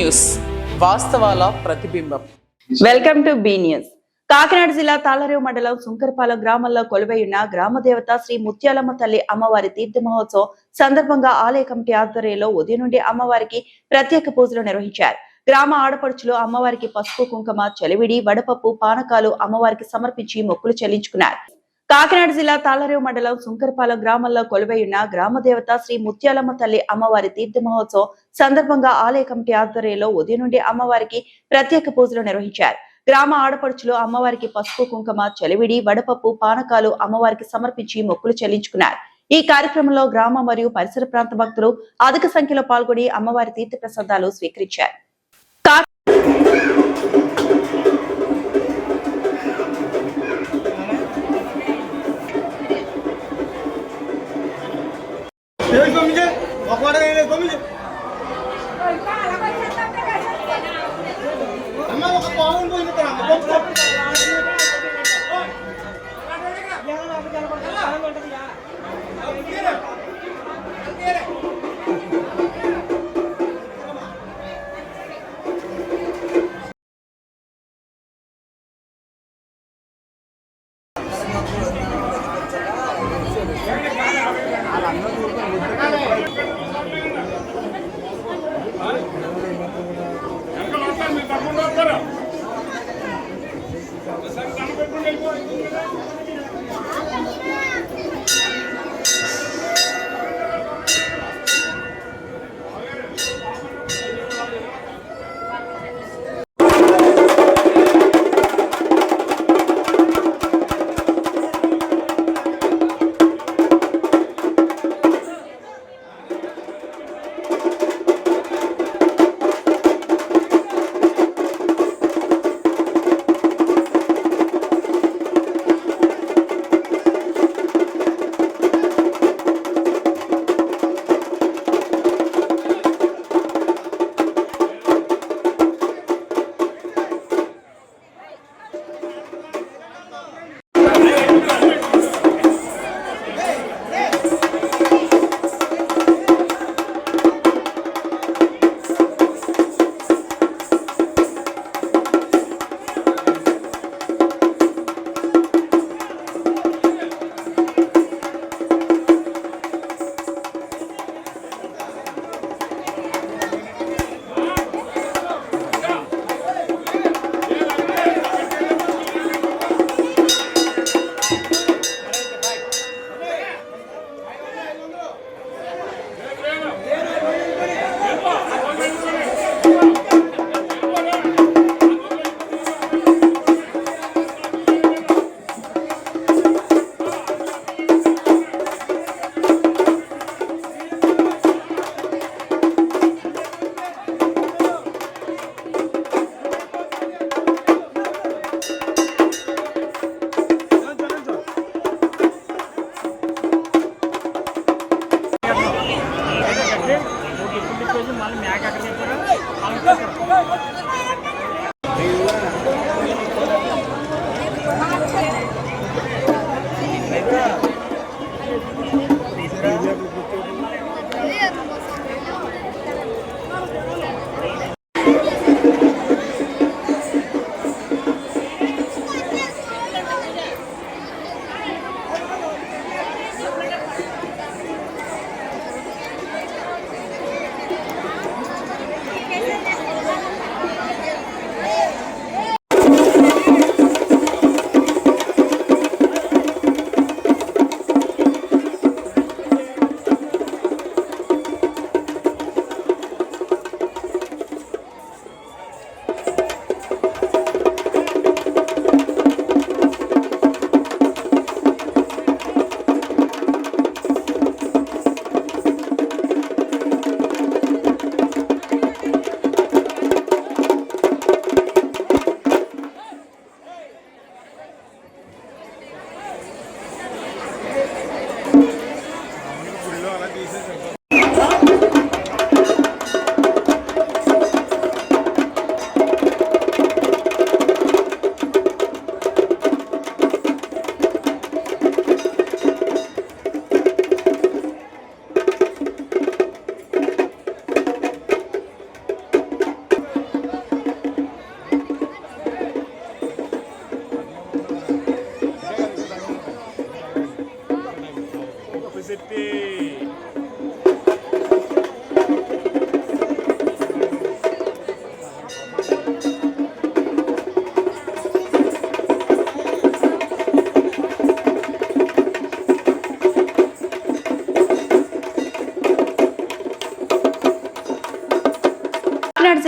News వాస్తవాల ప్రతిబింబం. Welcome to be news. Kakinada జిల్లా తాళ్లరేవు మండలం సుంకరపాలెం గ్రామంలో కొలువైయున్న గ్రామదేవత శ్రీ ముత్యాలమ్మ తల్లి అమ్మవారి తీర్థ మహోత్సవం సందర్భంగా ఆలయ కమిటీ ఆధ్వర్యంలో ఉదయం నుండి అమ్మవారికి ప్రత్యేక పూజలు నిర్వహించారు. గ్రామ ఆడపడుచులు అమ్మవారికి పసుపు కుంకుమ, చలివిడి, వడపప్పు, పానకాలు అమ్మవారికి సమర్పించి మొక్కులు చెల్లించుకున్నారు. కాకినాడ జిల్లా తాళ్లరేవు మండలం సుంకరపాలెం గ్రామంలో కొలువైయున్న గ్రామదేవత శ్రీ ముత్యాలమ్మ తల్లి అమ్మవారి తీర్థ మహోత్సవం సందర్భంగా ఆలయ కమిటీ ఆధ్వర్యంలో ఉదయం నుండి అమ్మవారికి ప్రత్యేక పూజలు నిర్వహించారు. గ్రామ ఆడపడుచులు అమ్మవారికి పసుపు కుంకుమ, చలివిడి, వడపప్పు, పానకాలు అమ్మవారికి సమర్పించి మొక్కులు చెల్లించుకున్నారు. ఈ కార్యక్రమంలో గ్రామ మరియు పరిసర ప్రాంత భక్తులు అధిక సంఖ్యలో పాల్గొని అమ్మవారి తీర్థ ప్రసాదాలు స్వీకరించారు.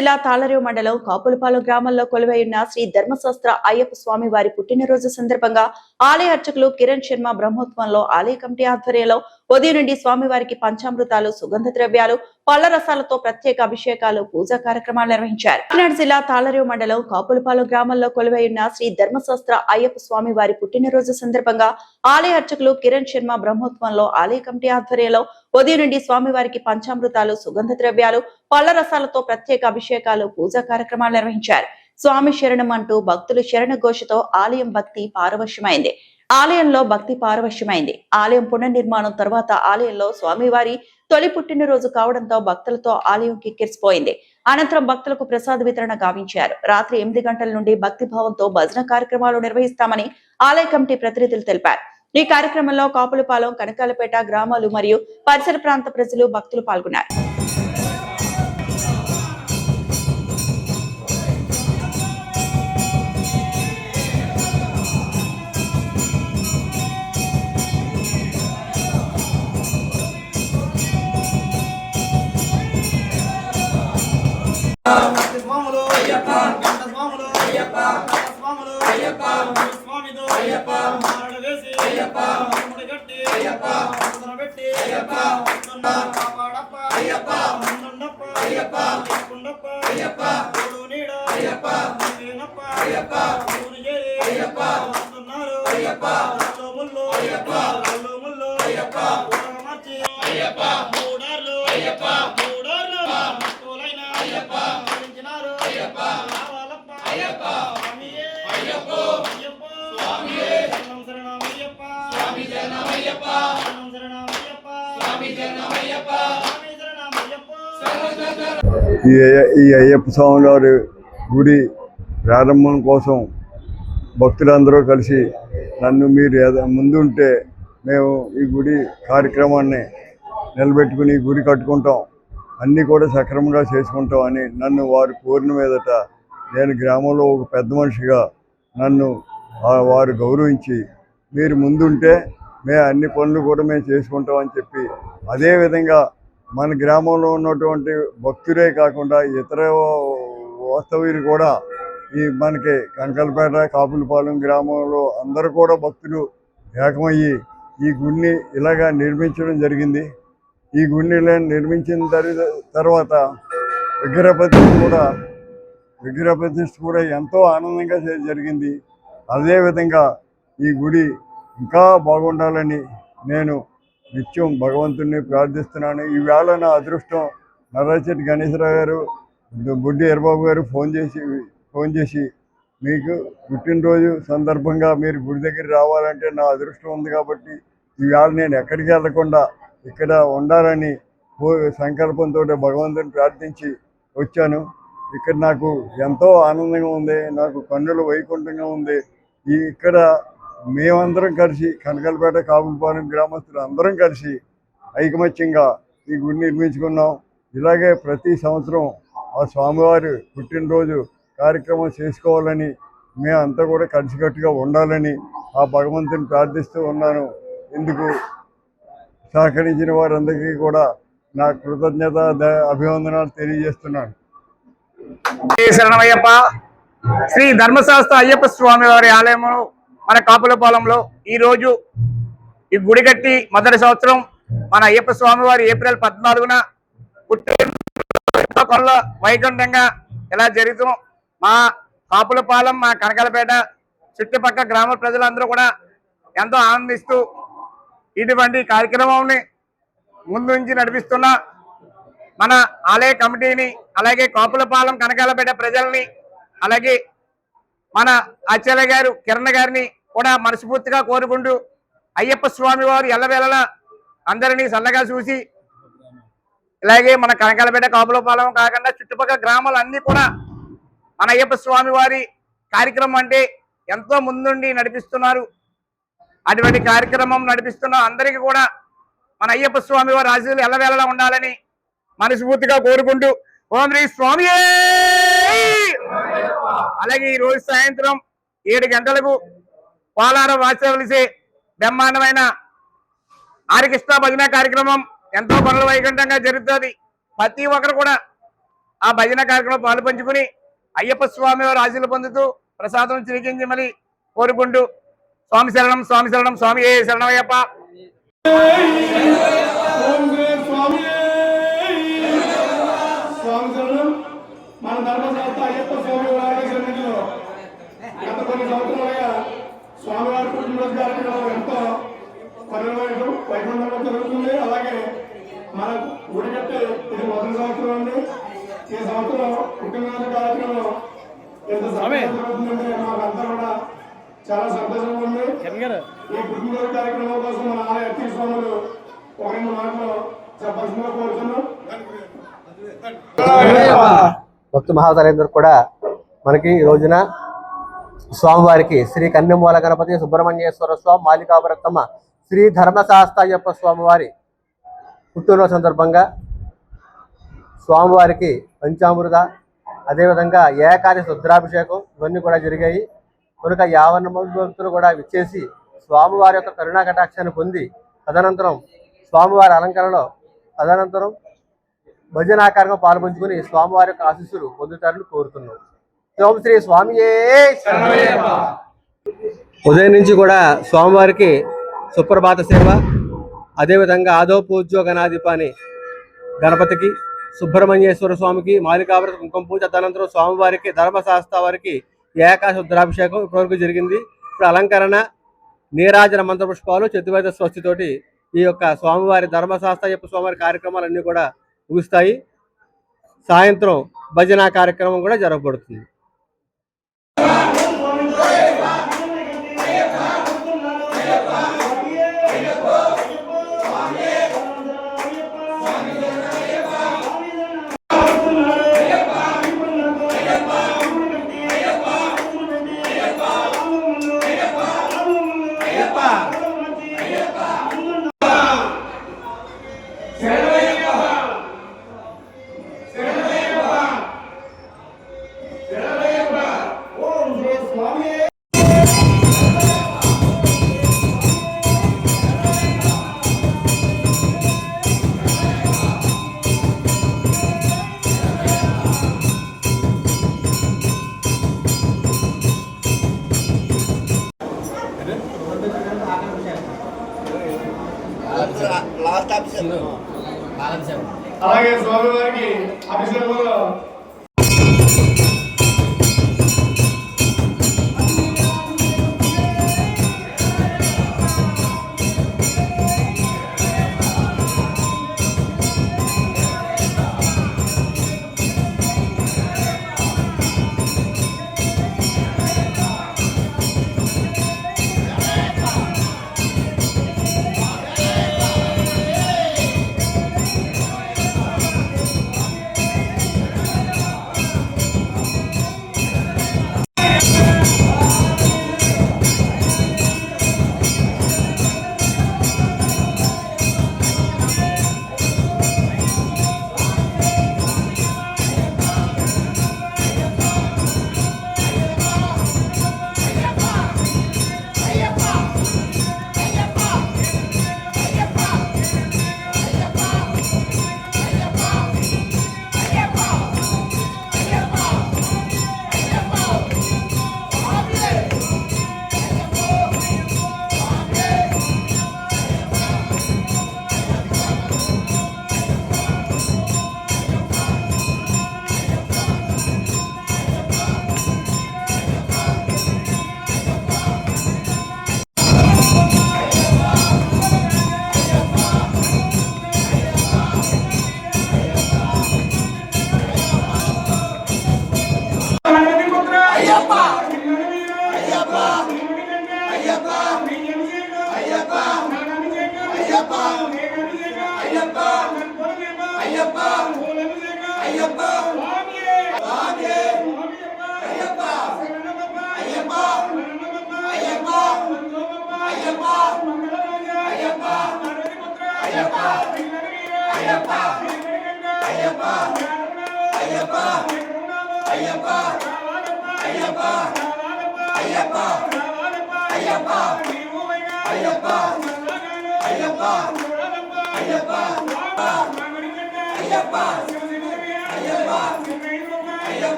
జిల్లా తాళరేవు మండలం కాపులపాలెం గ్రామంలో కొలువైయున్న శ్రీ ధర్మశాస్త్ర అయ్యప్ప స్వామి వారి పుట్టినరోజు సందర్భంగా ఆలయ అర్చకులు కిరణ్ శర్మ బ్రహ్మోత్సవంలో ఆలయ కమిటీ ఆధ్వర్యంలో ఉదయం నుండి స్వామివారికి పంచామృతాలు, సుగంధ ద్రవ్యాలు, పళ్ల రసాలతో ప్రత్యేక అభిషేకాలు, పూజా కార్యక్రమాలు నిర్వహించారు. కాకినాడ జిల్లా తాళరేవు మండలం కాపులపాలెం గ్రామంలో కొలువైయున్న శ్రీ ధర్మశాస్త్ర అయ్యప్ప స్వామి వారి పుట్టినరోజు సందర్భంగా ఆలయ అర్చకులు కిరణ్ శర్మ బ్రహ్మోత్సవంలో ఆలయ కమిటీ ఆధ్వర్యంలో ఉదయం నుండి స్వామివారికి పంచామృతాలు, సుగంధ ద్రవ్యాలు, పళ్ల రసాలతో ప్రత్యేక అభిషేకాలు, పూజా కార్యక్రమాలు నిర్వహించారు. స్వామి శరణం అంటూ భక్తులు శరణ ఘోషతో ఆలయం భక్తి పారవశ్యమైంది. ఆలయం పునర్నిర్మాణం తర్వాత ఆలయంలో స్వామివారి తొలి పుట్టినరోజు కావడంతో భక్తులతో ఆలయం కిక్కిరిసిపోయింది. అనంతరం భక్తులకు ప్రసాద వితరణ గావించారు. రాత్రి 8 గంటల నుండి భక్తి భావంతో భజన కార్యక్రమాలు నిర్వహిస్తామని ఆలయ కమిటీ ప్రతినిధులు తెలిపారు. ఈ కార్యక్రమంలో కాపులపాలెం, కనకాలపేట గ్రామాలు మరియు పరిసర ప్రాంత ప్రజలు, భక్తులు పాల్గొన్నారు. స్వాములు అయ్యప్ప, స్వాములు అయ్యప్ప, స్వాములు అయ్యప్ప, స్వామితో అయ్యప్ప, మారడవేసి అయ్యప్ప, ముడిగట్టి అయ్యప్ప, పెట్టి అయ్యప్ప, కాపాడప్ప అయ్యప్ప, ముందుండప్ప అయ్యప్ప, కుండప్ప అయ్యప్ప, తోడు నీడ అయ్యప్ప, నేనప్ప అయ్యప్ప, ఊరు చేరి అయ్యప్ప, వస్తున్నారు అయ్యప్ప, ముళ్ళు అయ్యప్ప, ముళ్ళు అయ్యప్ప, మార్చి అయ్యప్ప, మూడార్లు అయ్యప్ప, మూడార్లు తోలైన అయ్యప్ప, అయ్యప్ప, రావాలప్ప అయ్యప్ప, స్వామియే అయ్యప్ప, అయ్యప్ప స్వామియే, శరణం అయ్యప్ప, స్వామి శరణం అయ్యప్ప, శరణం అయ్యప్ప, స్వామి శరణం అయ్యప్ప, స్వామి శరణం అయ్యప్ప. ఈ అయ్యప్ప స్వామి వారి గుడి ప్రారంభం కోసం భక్తులందరూ కలిసి నన్ను మీరు ముందుంటే మేము ఈ గుడి కార్యక్రమాన్ని నిలబెట్టుకుని ఈ గుడి కట్టుకుంటాం, అన్నీ కూడా సక్రమంగా చేసుకుంటాం అని నన్ను వారు కోరిన మీదట నేను గ్రామంలో ఒక పెద్ద మనిషిగా నన్ను వారు గౌరవించి మీరు ముందుంటే మేము అన్ని పనులు కూడా మేము చేసుకుంటాం అని చెప్పి, అదేవిధంగా మన గ్రామంలో ఉన్నటువంటి భక్తులే కాకుండా ఇతర వాస్తవ్యులు కూడా ఈ మనకి కనకాలపేట, కాపులపాలెం గ్రామంలో అందరూ కూడా భక్తులు ఏకమయ్యి ఈ గుడిని ఇలాగా నిర్మించడం జరిగింది. ఈ గుడిని నిర్మించిన తర్వాత విగ్రహ ప్రతిష్ఠ కూడా ఎంతో ఆనందంగా జరిగింది. అదేవిధంగా ఈ గుడి ఇంకా బాగుండాలని నేను నిత్యం భగవంతుడిని ప్రార్థిస్తున్నాను. ఈవేళ నా అదృష్టం నర్రాచెట్టి గణేశ్వరరావు గారు, బుడ్డి ఎర్రబాబు గారు ఫోన్ చేసి మీకు పుట్టినరోజు సందర్భంగా మీరు గుడి దగ్గర రావాలంటే నా అదృష్టం ఉంది కాబట్టి ఈవేళ నేను ఎక్కడికి వెళ్లకుండా ఇక్కడ ఉండాలని సంకల్పంతో భగవంతుని ప్రార్థించి వచ్చాను. ఇక్కడ నాకు ఎంతో ఆనందంగా ఉంది, నాకు కన్నుల వైకుంఠంగా ఉంది. ఇక్కడ మేమందరం కలిసి కనకాలపేట, కాపులపాలెం గ్రామస్తులు అందరం కలిసి ఐకమత్యంగా ఈ గుడి నిర్మించుకున్నాం. ఇలాగే ప్రతి సంవత్సరం ఆ స్వామివారి పుట్టినరోజు కార్యక్రమం చేసుకోవాలని, మేమంతా కూడా కలిసికట్టుగా ఉండాలని ఆ భగవంతుని ప్రార్థిస్తూ ఉన్నాను. ఇందుకు సహకరించిన వారందరికీ కూడా నా కృతజ్ఞత అభివందనాలు తెలియజేస్తున్నాను. శరణమయ్యప్ప. శ్రీ ధర్మశాస్త్ర అయ్యప్ప స్వామి వారి ఆలయము మన కాపులపాలెంలో ఈరోజు ఈ గుడి కట్టి మొదటి సంవత్సరం మన అయ్యప్ప స్వామి వారి ఏప్రిల్ 14న పుట్టిన వైకుంఠంగా ఇలా జరుగుతాం. మా కాపులపాలెం, మా కనకాలపేట చుట్టుపక్కల గ్రామ ప్రజలందరూ కూడా ఎంతో ఆనందిస్తూ ఇటువంటి కార్యక్రమాన్ని ముందుంచి నడిపిస్తున్న మన ఆలయ కమిటీని, అలాగే కాపులపాలెం, కనకాలపేట ప్రజల్ని, అలాగే మన ఆచార్య గారు కిరణ్ గారిని కూడా మనస్ఫూర్తిగా కోరుకుంటూ అయ్యప్ప స్వామి వారు ఎల్లవేళలా అందరినీ సన్నగా చూసి, ఇలాగే మన కనకాలపేట, కాపులపాలెం కాకుండా చుట్టుపక్కల గ్రామాలన్నీ కూడా మన అయ్యప్ప స్వామి వారి కార్యక్రమం అంటే ఎంతో ముందుండి నడిపిస్తున్నారు. అటువంటి కార్యక్రమం నడిపిస్తున్న అందరికీ కూడా మన అయ్యప్ప స్వామి వారి ఆశీస్సులు ఎల్లవేళలా ఉండాలని మనస్ఫూర్తిగా కోరుకుంటూ ఓం శ్రీ స్వామి. అలాగే ఈ రోజు సాయంత్రం 7 గంటలకు పోలారం వాచవలసి బ్రహ్మాండమైన ఆర్కెస్ట్రా భజన కార్యక్రమం ఎంతో పనుల వైకుంఠంగా జరుగుతుంది. ప్రతి ఒక్కరు కూడా ఆ భజన కార్యక్రమంలో పాలు పంచుకుని అయ్యప్ప స్వామి వారి ఆశీర్లు పొందుతూ ప్రసాదం చిరికించమని కోరుకుంటూ స్వామి శరణం స్వామి శరణం స్వామి ఏ శరణమయ్యప్ప. మన ధర్మశాస్త్ర అయ్యప్ప స్వామి వారి సన్నిధిలో గత కొన్ని సంవత్సరాలుగా స్వామివారి పుట్టినరోజు కార్యక్రమం ఎంతో వైకుంఠంలో జరుగుతుంది. అలాగే మన గుడి కట్టి ఇది మొదటి సంవత్సరం అండి. ఈ సంవత్సరం పుట్టినరోజు కార్యక్రమం ఎంత జరుగుతుందంటే మాకంతా కూడా చాలా సంతోషంగా ఉంది. ఈ పుట్టినరోజు కార్యక్రమం కోసం మన ఆలయ అర్చక స్వాములు ఒక రెండు మాటలు చెప్పాల్సిందిగా కోరుతున్నాం. భక్తు మహాశయులందరూ కూడా మనకి ఈ రోజున స్వామివారికి శ్రీ కన్యమూల గణపతి సుబ్రహ్మణ్యేశ్వర స్వామి మాలికాపురత్తమ్మ శ్రీ ధర్మశాస్త్రయ్యప్ప స్వామివారి పుట్టినరోజు సందర్భంగా స్వామివారికి పంచామృత అదేవిధంగా ఏకాదశి రుద్రాభిషేకం ఇవన్నీ కూడా జరిగాయి. కనుక 50 మంది భక్తులు కూడా విచ్చేసి స్వామివారి యొక్క కరుణా కటాక్షాన్ని పొంది తదనంతరం స్వామివారి అలంకరణలో తదనంతరం భజనాకారంగా పాల్పంచుకుని స్వామివారి యొక్క ఆశీస్సులు పొందుతారని కోరుతున్నాం. ఓం శ్రీ స్వామియే శరణమయ్యప్ప. ఉదయం నుంచి కూడా స్వామివారికి సుప్రభాత సేవ, అదేవిధంగా ఆదో పూజ్యో గణాధిపాని గణపతికి సుబ్రహ్మణ్యేశ్వర స్వామికి మాలికాపుర కుంకుమ పూజ, తదనంతరం స్వామివారికి ధర్మశాస్త్ర వారికి ఏకాదశి రుద్రాభిషేకం ఇప్పటివరకు జరిగింది. ఇప్పుడు అలంకరణ, నీరాజన మంత్రపుష్పాలు, చతుర్వేద స్వస్తితోటి ఈ యొక్క స్వామివారి ధర్మశాస్త్ర అయ్యప్ప స్వామివారి కార్యక్రమాలన్నీ కూడా ముగుస్తాయి. సాయంత్రం భజన కార్యక్రమం కూడా జరగబడుతుంది. అలాగే స్వామివారికి అభిషేకంలో అయ్యప్ప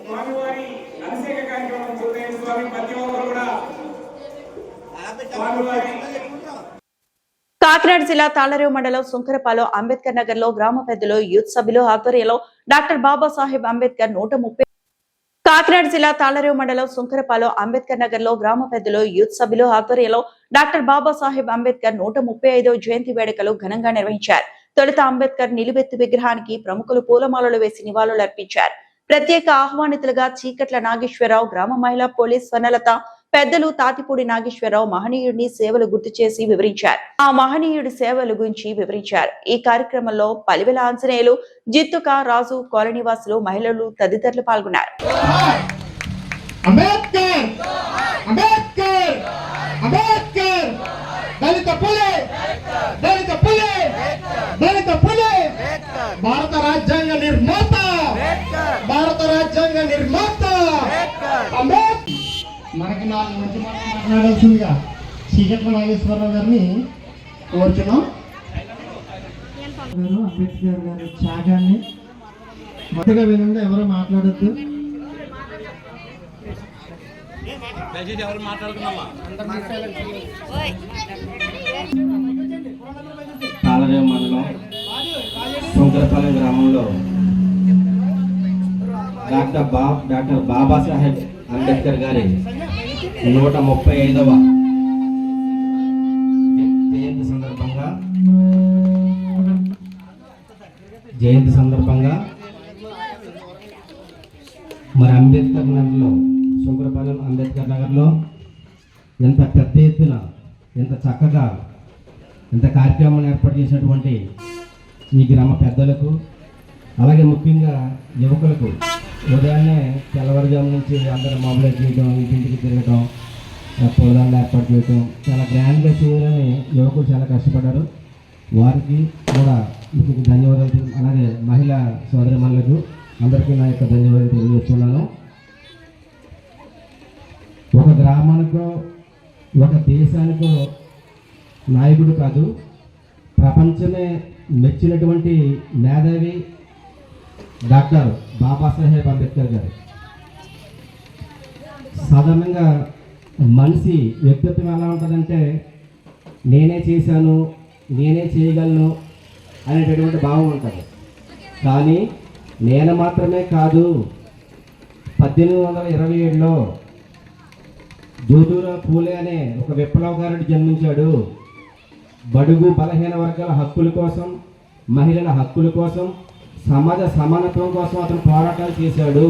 స్వామివారి అభిషేక కార్యక్రమం పూర్తయిన స్వామి ప్రతి ఒక్కరు కూడా స్వామివారి కాకినాడ జిల్లా తాళ్లరేవు మండలం సుంకరపాలెం అంబేద్కర్ నగర్ లో గ్రామ పెద్దలు యూత్ సభ్యులు ఆధ్వర్యంలో డాక్టర్ బాబాసాహెబ్ అంబేద్కర్ 130 కాకినాడ జిల్లా తాళ్లరేవు మండలం సుంకరపాలెం అంబేద్కర్ నగర్ లో గ్రామ పెద్దలు యూత్ సభ్యులు ఆధ్వర్యంలో డాక్టర్ బాబాసాహెబ్ అంబేద్కర్ 135వ జయంతి వేడుకలు ఘనంగా నిర్వహించారు. తొలుత అంబేద్కర్ నిలువెత్తు విగ్రహానికి ప్రముఖులు పూలమాలలు వేసి నివాళులర్పించారు. ప్రత్యేక ఆహ్వానితులుగా చీకట్ల నాగేశ్వరరావు, గ్రామ మహిళా పోలీస్ స్వర్ణలత, పెద్దలు తాతిపూడి నాగేశ్వరరావు మహనీయుడిని సేవలు గుర్తు చేసి వివరించారు. ఆ మహనీయుడి సేవల గురించి వివరించారు. ఈ కార్యక్రమంలో పలివెల ఆంజనేయులు, జిత్తుక రాజు, కాలనీవాసులు, మహిళలు తదితరులు పాల్గొన్నారు. అంబేద్కర్ అంబేద్కర్ అంబేద్కర్ దళిత పులి దళిత పులి దళిత పులి భారత రాజ్యాంగ నిర్మాత భారత రాజ్యాంగ నిర్మాత అంబేద్కర్. మనకి 4 మంచి మాట్లాడాల్సిందిగా చీకట్ల నాగేశ్వరరావు గారిని కోరుచున్నాం. అంబేద్కర్ గారి త్యాగాన్ని మొదటిగా వినండి, ఎవరో మాట్లాడద్దు. తాళ్లరేవు మండలం సుంకరపాలెం గ్రామంలో డాక్టర్ బాబాసాహెబ్ అంబేద్కర్ గారి 135వ జయంతి సందర్భంగా మరి అంబేద్కర్ నగర్లో సుంకరపాలెం అంబేద్కర్ నగర్లో ఎంత పెద్ద ఎత్తున ఎంత చక్కగా ఎంత కార్యక్రమాన్ని ఏర్పాటు చేసినటువంటి ఈ గ్రామ పెద్దలకు, అలాగే ముఖ్యంగా యువకులకు ఉదయాన్నే తెల్లవారుజాము నుంచి అందరూ మొబైల్ చేయడం, ఇంటింటికి తిరగడం, పూలదండలు ఏర్పాటు చేయడం చాలా గ్రాండ్గా చేయాలని యువకులు చాలా కష్టపడ్డారు. వారికి కూడా మీకు ధన్యవాదాలు. అలాగే మహిళా సోదరిమణులకు అందరికీ నా యొక్క ధన్యవాదాలు తెలియజేస్తున్నాను. ఒక గ్రామానికో ఒక దేశానికో నాయకుడు కాదు, ప్రపంచమే మెచ్చినటువంటి మేధావి డాక్టర్ బాబాసాహెబ్ అంబేద్కర్ గారు. సాధారణంగా మనిషి వ్యక్తిత్వం ఎలా ఉంటుందంటే నేనే చేశాను, నేనే చేయగలను అనేటటువంటి భావం ఉంటుంది. కానీ నేను మాత్రమే కాదు, 1827లో జ్యోతిరావు పూలే అనే ఒక విప్లవకారుడు జన్మించాడు. బడుగు బలహీన వర్గాల హక్కుల కోసం, మహిళల హక్కుల కోసం, సమాజ సమానత్వం కోసం అతను పోరాటాలు చేశాడు.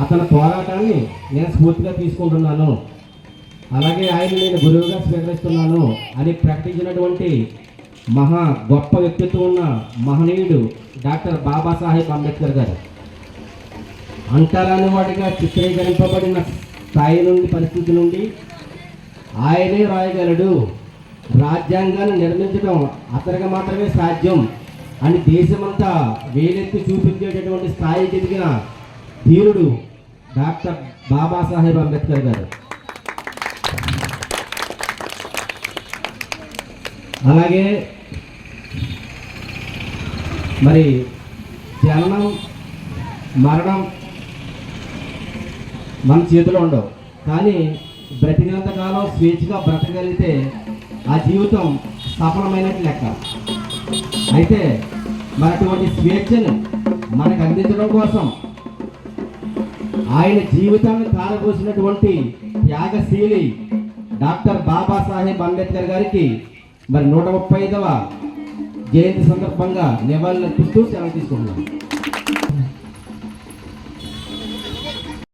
అతని పోరాటాన్ని నేను స్ఫూర్తిగా తీసుకుంటున్నాను, అలాగే ఆయన నేను గురువుగా స్వీకరిస్తున్నాను అని ప్రకటించినటువంటి మహా గొప్ప వ్యక్తిత్వం ఉన్న మహనీయుడు డాక్టర్ బాబాసాహెబ్ అంబేద్కర్ గారు. అంటరాని వాడిగా చిత్రీకరింపబడిన స్థాయి నుండి, పరిస్థితి నుండి ఆయనే రాయగలడు, రాజ్యాంగాన్ని నిర్మించడం అతనికి మాత్రమే సాధ్యం అని దేశమంతా వేలెత్తి చూపించేటటువంటి స్థాయికి ఎదిగిన ధీరుడు డాక్టర్ బాబాసాహెబ్ అంబేద్కర్ గారు. అలాగే మరి జననం మరణం మన చేతిలో ఉండవు, కానీ బ్రతికినంతకాలం స్వేచ్ఛగా బ్రతకగలిగితే ఆ జీవితం సఫలమైనట్టు లెక్క. అయితే మరి అటువంటి స్వేచ్ఛను మనకు అందించడం కోసం ఆయన జీవితాన్ని తారపోసినటువంటి త్యాగశీలి డాక్టర్ బాబాసాహెబ్ అంబేద్కర్ గారికి మరి 135వ జయంతి సందర్భంగా నివాళులర్పిస్తూ సెలవు తీసుకుంటున్నాం.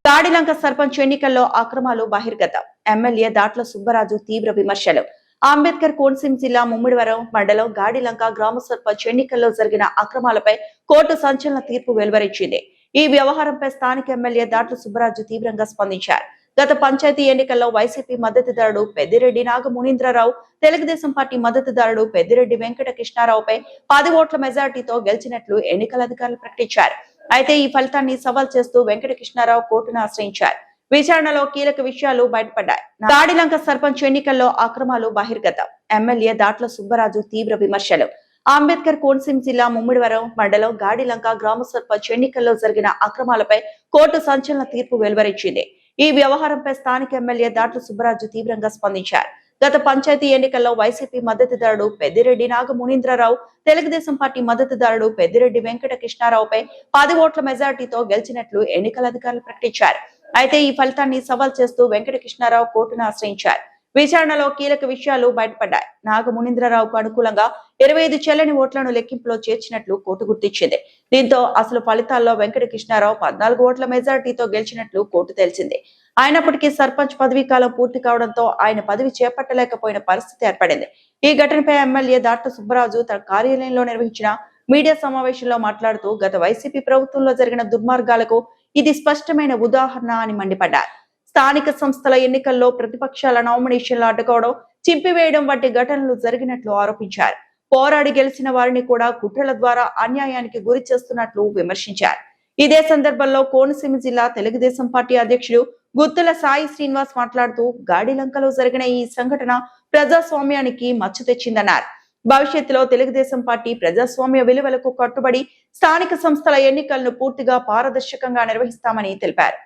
గాడిలంక సర్పంచ్ ఎన్నికల్లో అక్రమాలు బహిర్గతం. ఎమ్మెల్యే దాట్ల సుబ్బరాజు తీవ్ర విమర్శలు. అంబేద్కర్ కోనసీమ జిల్లా ముమ్మిడివరం మండలం గాడిలంక గ్రామ సర్పంచ్ ఎన్నికల్లో జరిగిన అక్రమాలపై కోర్టు సంచలన తీర్పు వెలువరించింది. ఈ వ్యవహారంపై స్థానిక ఎమ్మెల్యే దాట్ల సుబ్బరాజు తీవ్రంగా స్పందించారు. గత పంచాయతీ ఎన్నికల్లో వైసీపీ మద్దతుదారుడు పెద్దిరెడ్డి నాగమునీంద్రరావు, తెలుగుదేశం పార్టీ మద్దతుదారుడు పెద్దిరెడ్డి వెంకట కృష్ణారావుపై 10 ఓట్ల మెజార్టీతో గెలిచినట్లు ఎన్నికల అధికారులు ప్రకటించారు. అయితే ఈ ఫలితాన్ని సవాల్ చేస్తూ వెంకట కృష్ణారావు కోర్టును ఆశ్రయించారు. విచారణలో కీలక విషయాలు బయటపడ్డాయి. గాడిలంక సర్పంచ్ ఎన్నికల్లో అక్రమాలు బహిర్గతం. ఎమ్మెల్యే దాట్ల సుబ్బరాజు తీవ్ర విమర్శలు. అంబేద్కర్ కోనసీమ జిల్లా ముమ్మిడివరం మండలం గాడిలంక గ్రామ సర్పంచ్ ఎన్నికల్లో జరిగిన అక్రమాలపై కోర్టు సంచలన తీర్పు వెలువరించింది. ఈ వ్యవహారంపై స్థానిక ఎమ్మెల్యే దాట్ల సుబ్బరాజు తీవ్రంగా స్పందించారు. గత పంచాయతీ ఎన్నికల్లో వైసీపీ మద్దతుదారుడు పెద్దిరెడ్డి నాగమునీంద్రరావు, తెలుగుదేశం పార్టీ మద్దతుదారుడు పెద్దిరెడ్డి వెంకట కృష్ణారావుపై 10 ఓట్ల మెజార్టీతో గెలిచినట్లు ఎన్నికల అధికారులు ప్రకటించారు. అయితే ఈ ఫలితాన్ని సవాల్ చేస్తూ వెంకట కృష్ణారావు కోర్టును ఆశ్రయించారు. విచారణలో కీలక విషయాలు బయటపడ్డాయి. నాగమునీంద్రరావుకు అనుకూలంగా 25 చెల్లని ఓట్లను లెక్కింపులో చేర్చినట్లు కోర్టు గుర్తించింది. దీంతో అసలు ఫలితాల్లో వెంకట కృష్ణారావు 14 ఓట్ల మెజార్టీతో గెలిచినట్లు కోర్టు తెలిసింది. అయినప్పటికీ సర్పంచ్ పదవీ కాలం పూర్తి కావడంతో ఆయన పదవి చేపట్టలేకపోయిన పరిస్థితి ఏర్పడింది. ఈ ఘటనపై ఎమ్మెల్యే దాట్ల సుబ్బరాజు తన కార్యాలయంలో నిర్వహించిన మీడియా సమావేశంలో మాట్లాడుతూ గత వైసీపీ ప్రభుత్వంలో జరిగిన దుర్మార్గాలకు ఇది స్పష్టమైన ఉదాహరణ అని మండిపడ్డారు. స్థానిక సంస్థల ఎన్నికల్లో ప్రతిపక్షాల నామినేషన్లు అడ్డుకోవడం, చింపివేయడం వంటి ఘటనలు జరిగినట్లు ఆరోపించారు. పోరాడి గెలిచిన వారిని కూడా కుట్రల ద్వారా అన్యాయానికి గురి చేస్తున్నట్లు విమర్శించారు. ఇదే సందర్భంలో కోనసీమ జిల్లా తెలుగుదేశం పార్టీ అధ్యక్షుడు గుత్తుల సాయి శ్రీనివాస్ మాట్లాడుతూ గాడిలంకలో జరిగిన ఈ సంఘటన ప్రజాస్వామ్యానికి మచ్చ తెచ్చిందన్నారు. భవిష్యత్తులో తెలుగుదేశం పార్టీ ప్రజాస్వామ్య విలువలకు కట్టుబడి స్థానిక సంస్థల ఎన్నికలను పూర్తిగా పారదర్శకంగా నిర్వహిస్తామని తెలిపారు.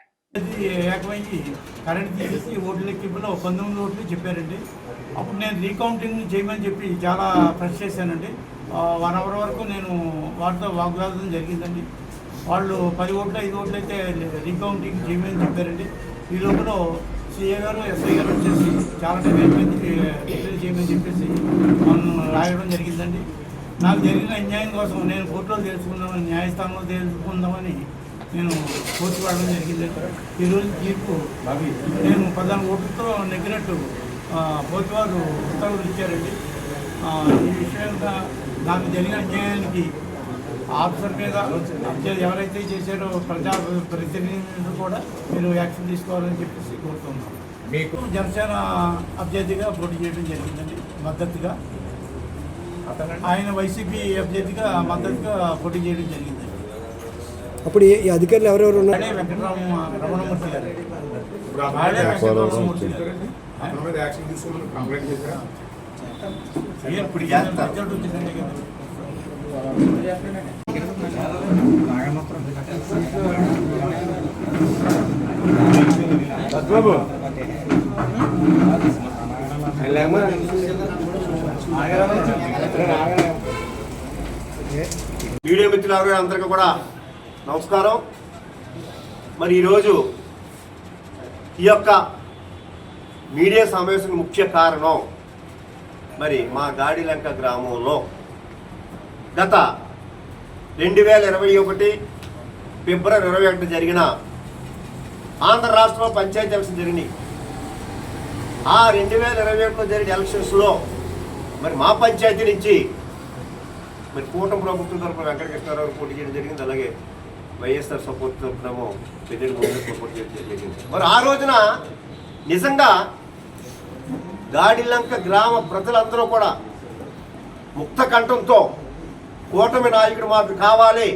ఏకమైంది కరెంట్ తీసేసి ఓట్ల లెక్కింపులో 19 ఓట్లు చెప్పారండి. అప్పుడు నేను రీకౌంటింగ్ చేయమని చెప్పి చాలా ప్రెస్ చేశానండి. 1 అవర్ వరకు నేను వారితో వాగ్వాదం జరిగిందండి. వాళ్ళు 10 ఓట్లు 5 ఓట్లు అయితే రీకౌంటింగ్ చేయమని చెప్పారండి. ఈ లోపల సిఏ గారు ఎస్ఐ గారు వచ్చేసి చాలా టైం అయిపోయింది డిక్లేర్ చేయమని చెప్పేసి మనం రాయడం జరిగిందండి. నాకు జరిగిన అన్యాయం కోసం నేను కోర్టులో తెలుసుకుందామని, న్యాయస్థానంలో తెలుసుకుందామని నేను కోర్టు వాడడం జరిగిందండి. ఈరోజు తీర్పు నేను 14 ఓట్లతో నెగ్గినట్టు కోర్టు వారు ఉత్తర్వులు ఇచ్చారండి. ఈ విషయంగా నాకు జరిగిన అన్యాయానికి ఆఫీసర్ మీద ఎవరైతే చేశారో ప్రజా ప్రతినిధులు కూడా మీరు యాక్షన్ తీసుకోవాలని చెప్పేసి కోరుతున్నాం. మీకు జనసేన అభ్యర్థిగా పోటీ చేయడం జరిగిందండి మద్దతుగా. ఆయన వైసీపీ అభ్యర్థిగా మద్దతుగా పోటీ చేయడం జరిగిందండి. అప్పుడు ఈ అధికారులు ఎవరెవరు ఉన్నారు? రమణమూర్తి గారు. మీడియా మిత్రులు అందరికీ కూడా నమస్కారం. మరి ఈరోజు ఈ యొక్క మీడియా సమావేశం ముఖ్య కారణం మరి మా గాడిలంక గ్రామంలో గత 2021 ఫిబ్రవరి 21 జరిగిన ఆంధ్ర రాష్ట్రంలో పంచాయతీ ఎలక్షన్ జరిగినాయి. ఆ 2021లో జరిగిన ఎలక్షన్స్లో మరి మా పంచాయతీ నుంచి మరి కూటమి ప్రభుత్వం తరఫున వెంకట కృష్ణారావు పోటీ చేయడం జరిగింది. అలాగే వైఎస్ఆర్ సపోర్ట్ తరఫునేమో పెద్దలు సపోర్ట్ చేయడం జరిగింది. మరి ఆ రోజున నిజంగా గాడిలంక గ్రామ ప్రజలందరూ కూడా ముక్త కంఠంతో కూటమి నాయకుడు మాకు కావాలి,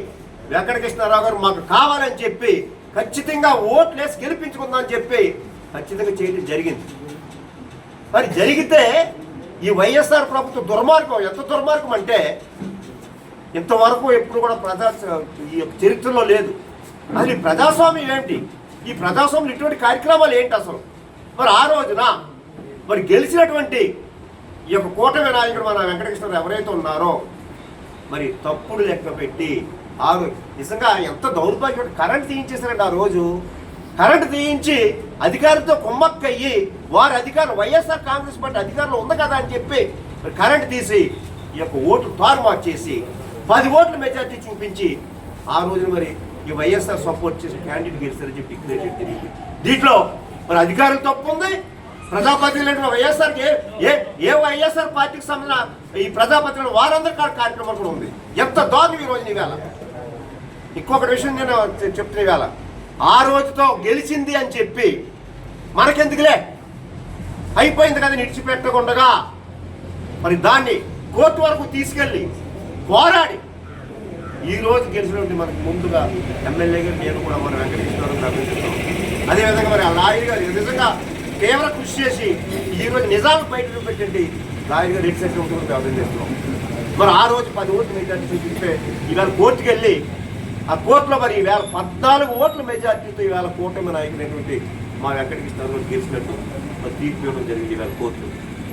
వెంకట కృష్ణారావు గారు మాకు కావాలని చెప్పి ఖచ్చితంగా ఓట్లేసి గెలిపించుకుందామని చెప్పి ఖచ్చితంగా చేయడం జరిగింది. మరి జరిగితే ఈ వైఎస్ఆర్ ప్రభుత్వ దుర్మార్గం ఎంత దుర్మార్గం అంటే ఇంతవరకు ఎప్పుడు కూడా ఈ చరిత్రలో లేదు. అసలు ఈ ప్రజాస్వామ్యం ఏంటి, ఈ ప్రజాస్వామ్యం ఇటువంటి కార్యక్రమాలు ఏంటి అసలు? మరి ఆ రోజున మరి గెలిచినటువంటి ఈ యొక్క కూటమి నాయకుడు మన వెంకటకృష్ణ ఎవరైతే ఉన్నారో మరి తప్పుడు లెక్క పెట్టి నిజంగా ఎంత దౌర్భాగ్యం, కరెంట్ తీయించేశారండి. ఆ రోజు కరెంట్ తీయించి అధికారులతో కుమ్మక్కయ్యి వారి అధికారులు వైఎస్ఆర్ కాంగ్రెస్ పార్టీ అధికారంలో ఉంది కదా అని చెప్పి మరి కరెంట్ తీసి ఈ యొక్క ఓట్లు తారుమారు చేసి 10 ఓట్ల మెజార్టీ చూపించి ఆ రోజున మరి ఈ వైఎస్ఆర్ సపోర్ట్ చేసి క్యాండిడేట్ గెలిచారని చెప్పి డిక్లేర్ చేయడం జరిగింది. దీంట్లో మరి అధికారులు తప్పు ఉంది, ప్రజాప్రతినిధులు వైఎస్ఆర్కి ఏ వైఎస్ఆర్ పార్టీకి సంబంధించిన ఈ ప్రజాప్రతినిధులు వారందరి కార్యక్రమం కూడా ఉంది. ఎంత దారుణం ఈ రోజున ఈవేళ. ఇంకొకటి విషయం నేను చెప్తున్న ఈవేళ ఆ రోజుతో గెలిచింది అని చెప్పి మనకెందుకులే అయిపోయింది కదా నిడిచిపెట్టకుండా మరి దాన్ని కోర్టు వరకు తీసుకెళ్ళి పోరాడి ఈ రోజు గెలిచినటువంటి మనకు ముందుగా ఎమ్మెల్యేగా నేను కూడా మన వెంకటేశ్వరరావు అభినందిస్తాం. అదేవిధంగా మరి ఆ లాయర్ గారు నిజంగా తీవ్ర కృషి చేసి ఈరోజు నిజాలు బయట పెట్టండి లాయర్ గారు రెడ్ సెక్షన్ ఉంటుంది అభినందిస్తున్నాం. మరి ఆ రోజు 10 ఓట్లు మెజార్టీ చూపిస్తే ఈవేళ కోర్టుకు వెళ్ళి ఆ కోర్టులో మరి ఈవేళ 14 ఓట్ల మెజార్టీతో ఈవేళ కూటమి నాయకులైనటువంటి మా వెంకటకృష్ణ గెలిచినట్టు మరి తీర్పు ఇవ్వడం జరిగింది ఈవేళ కోర్టు.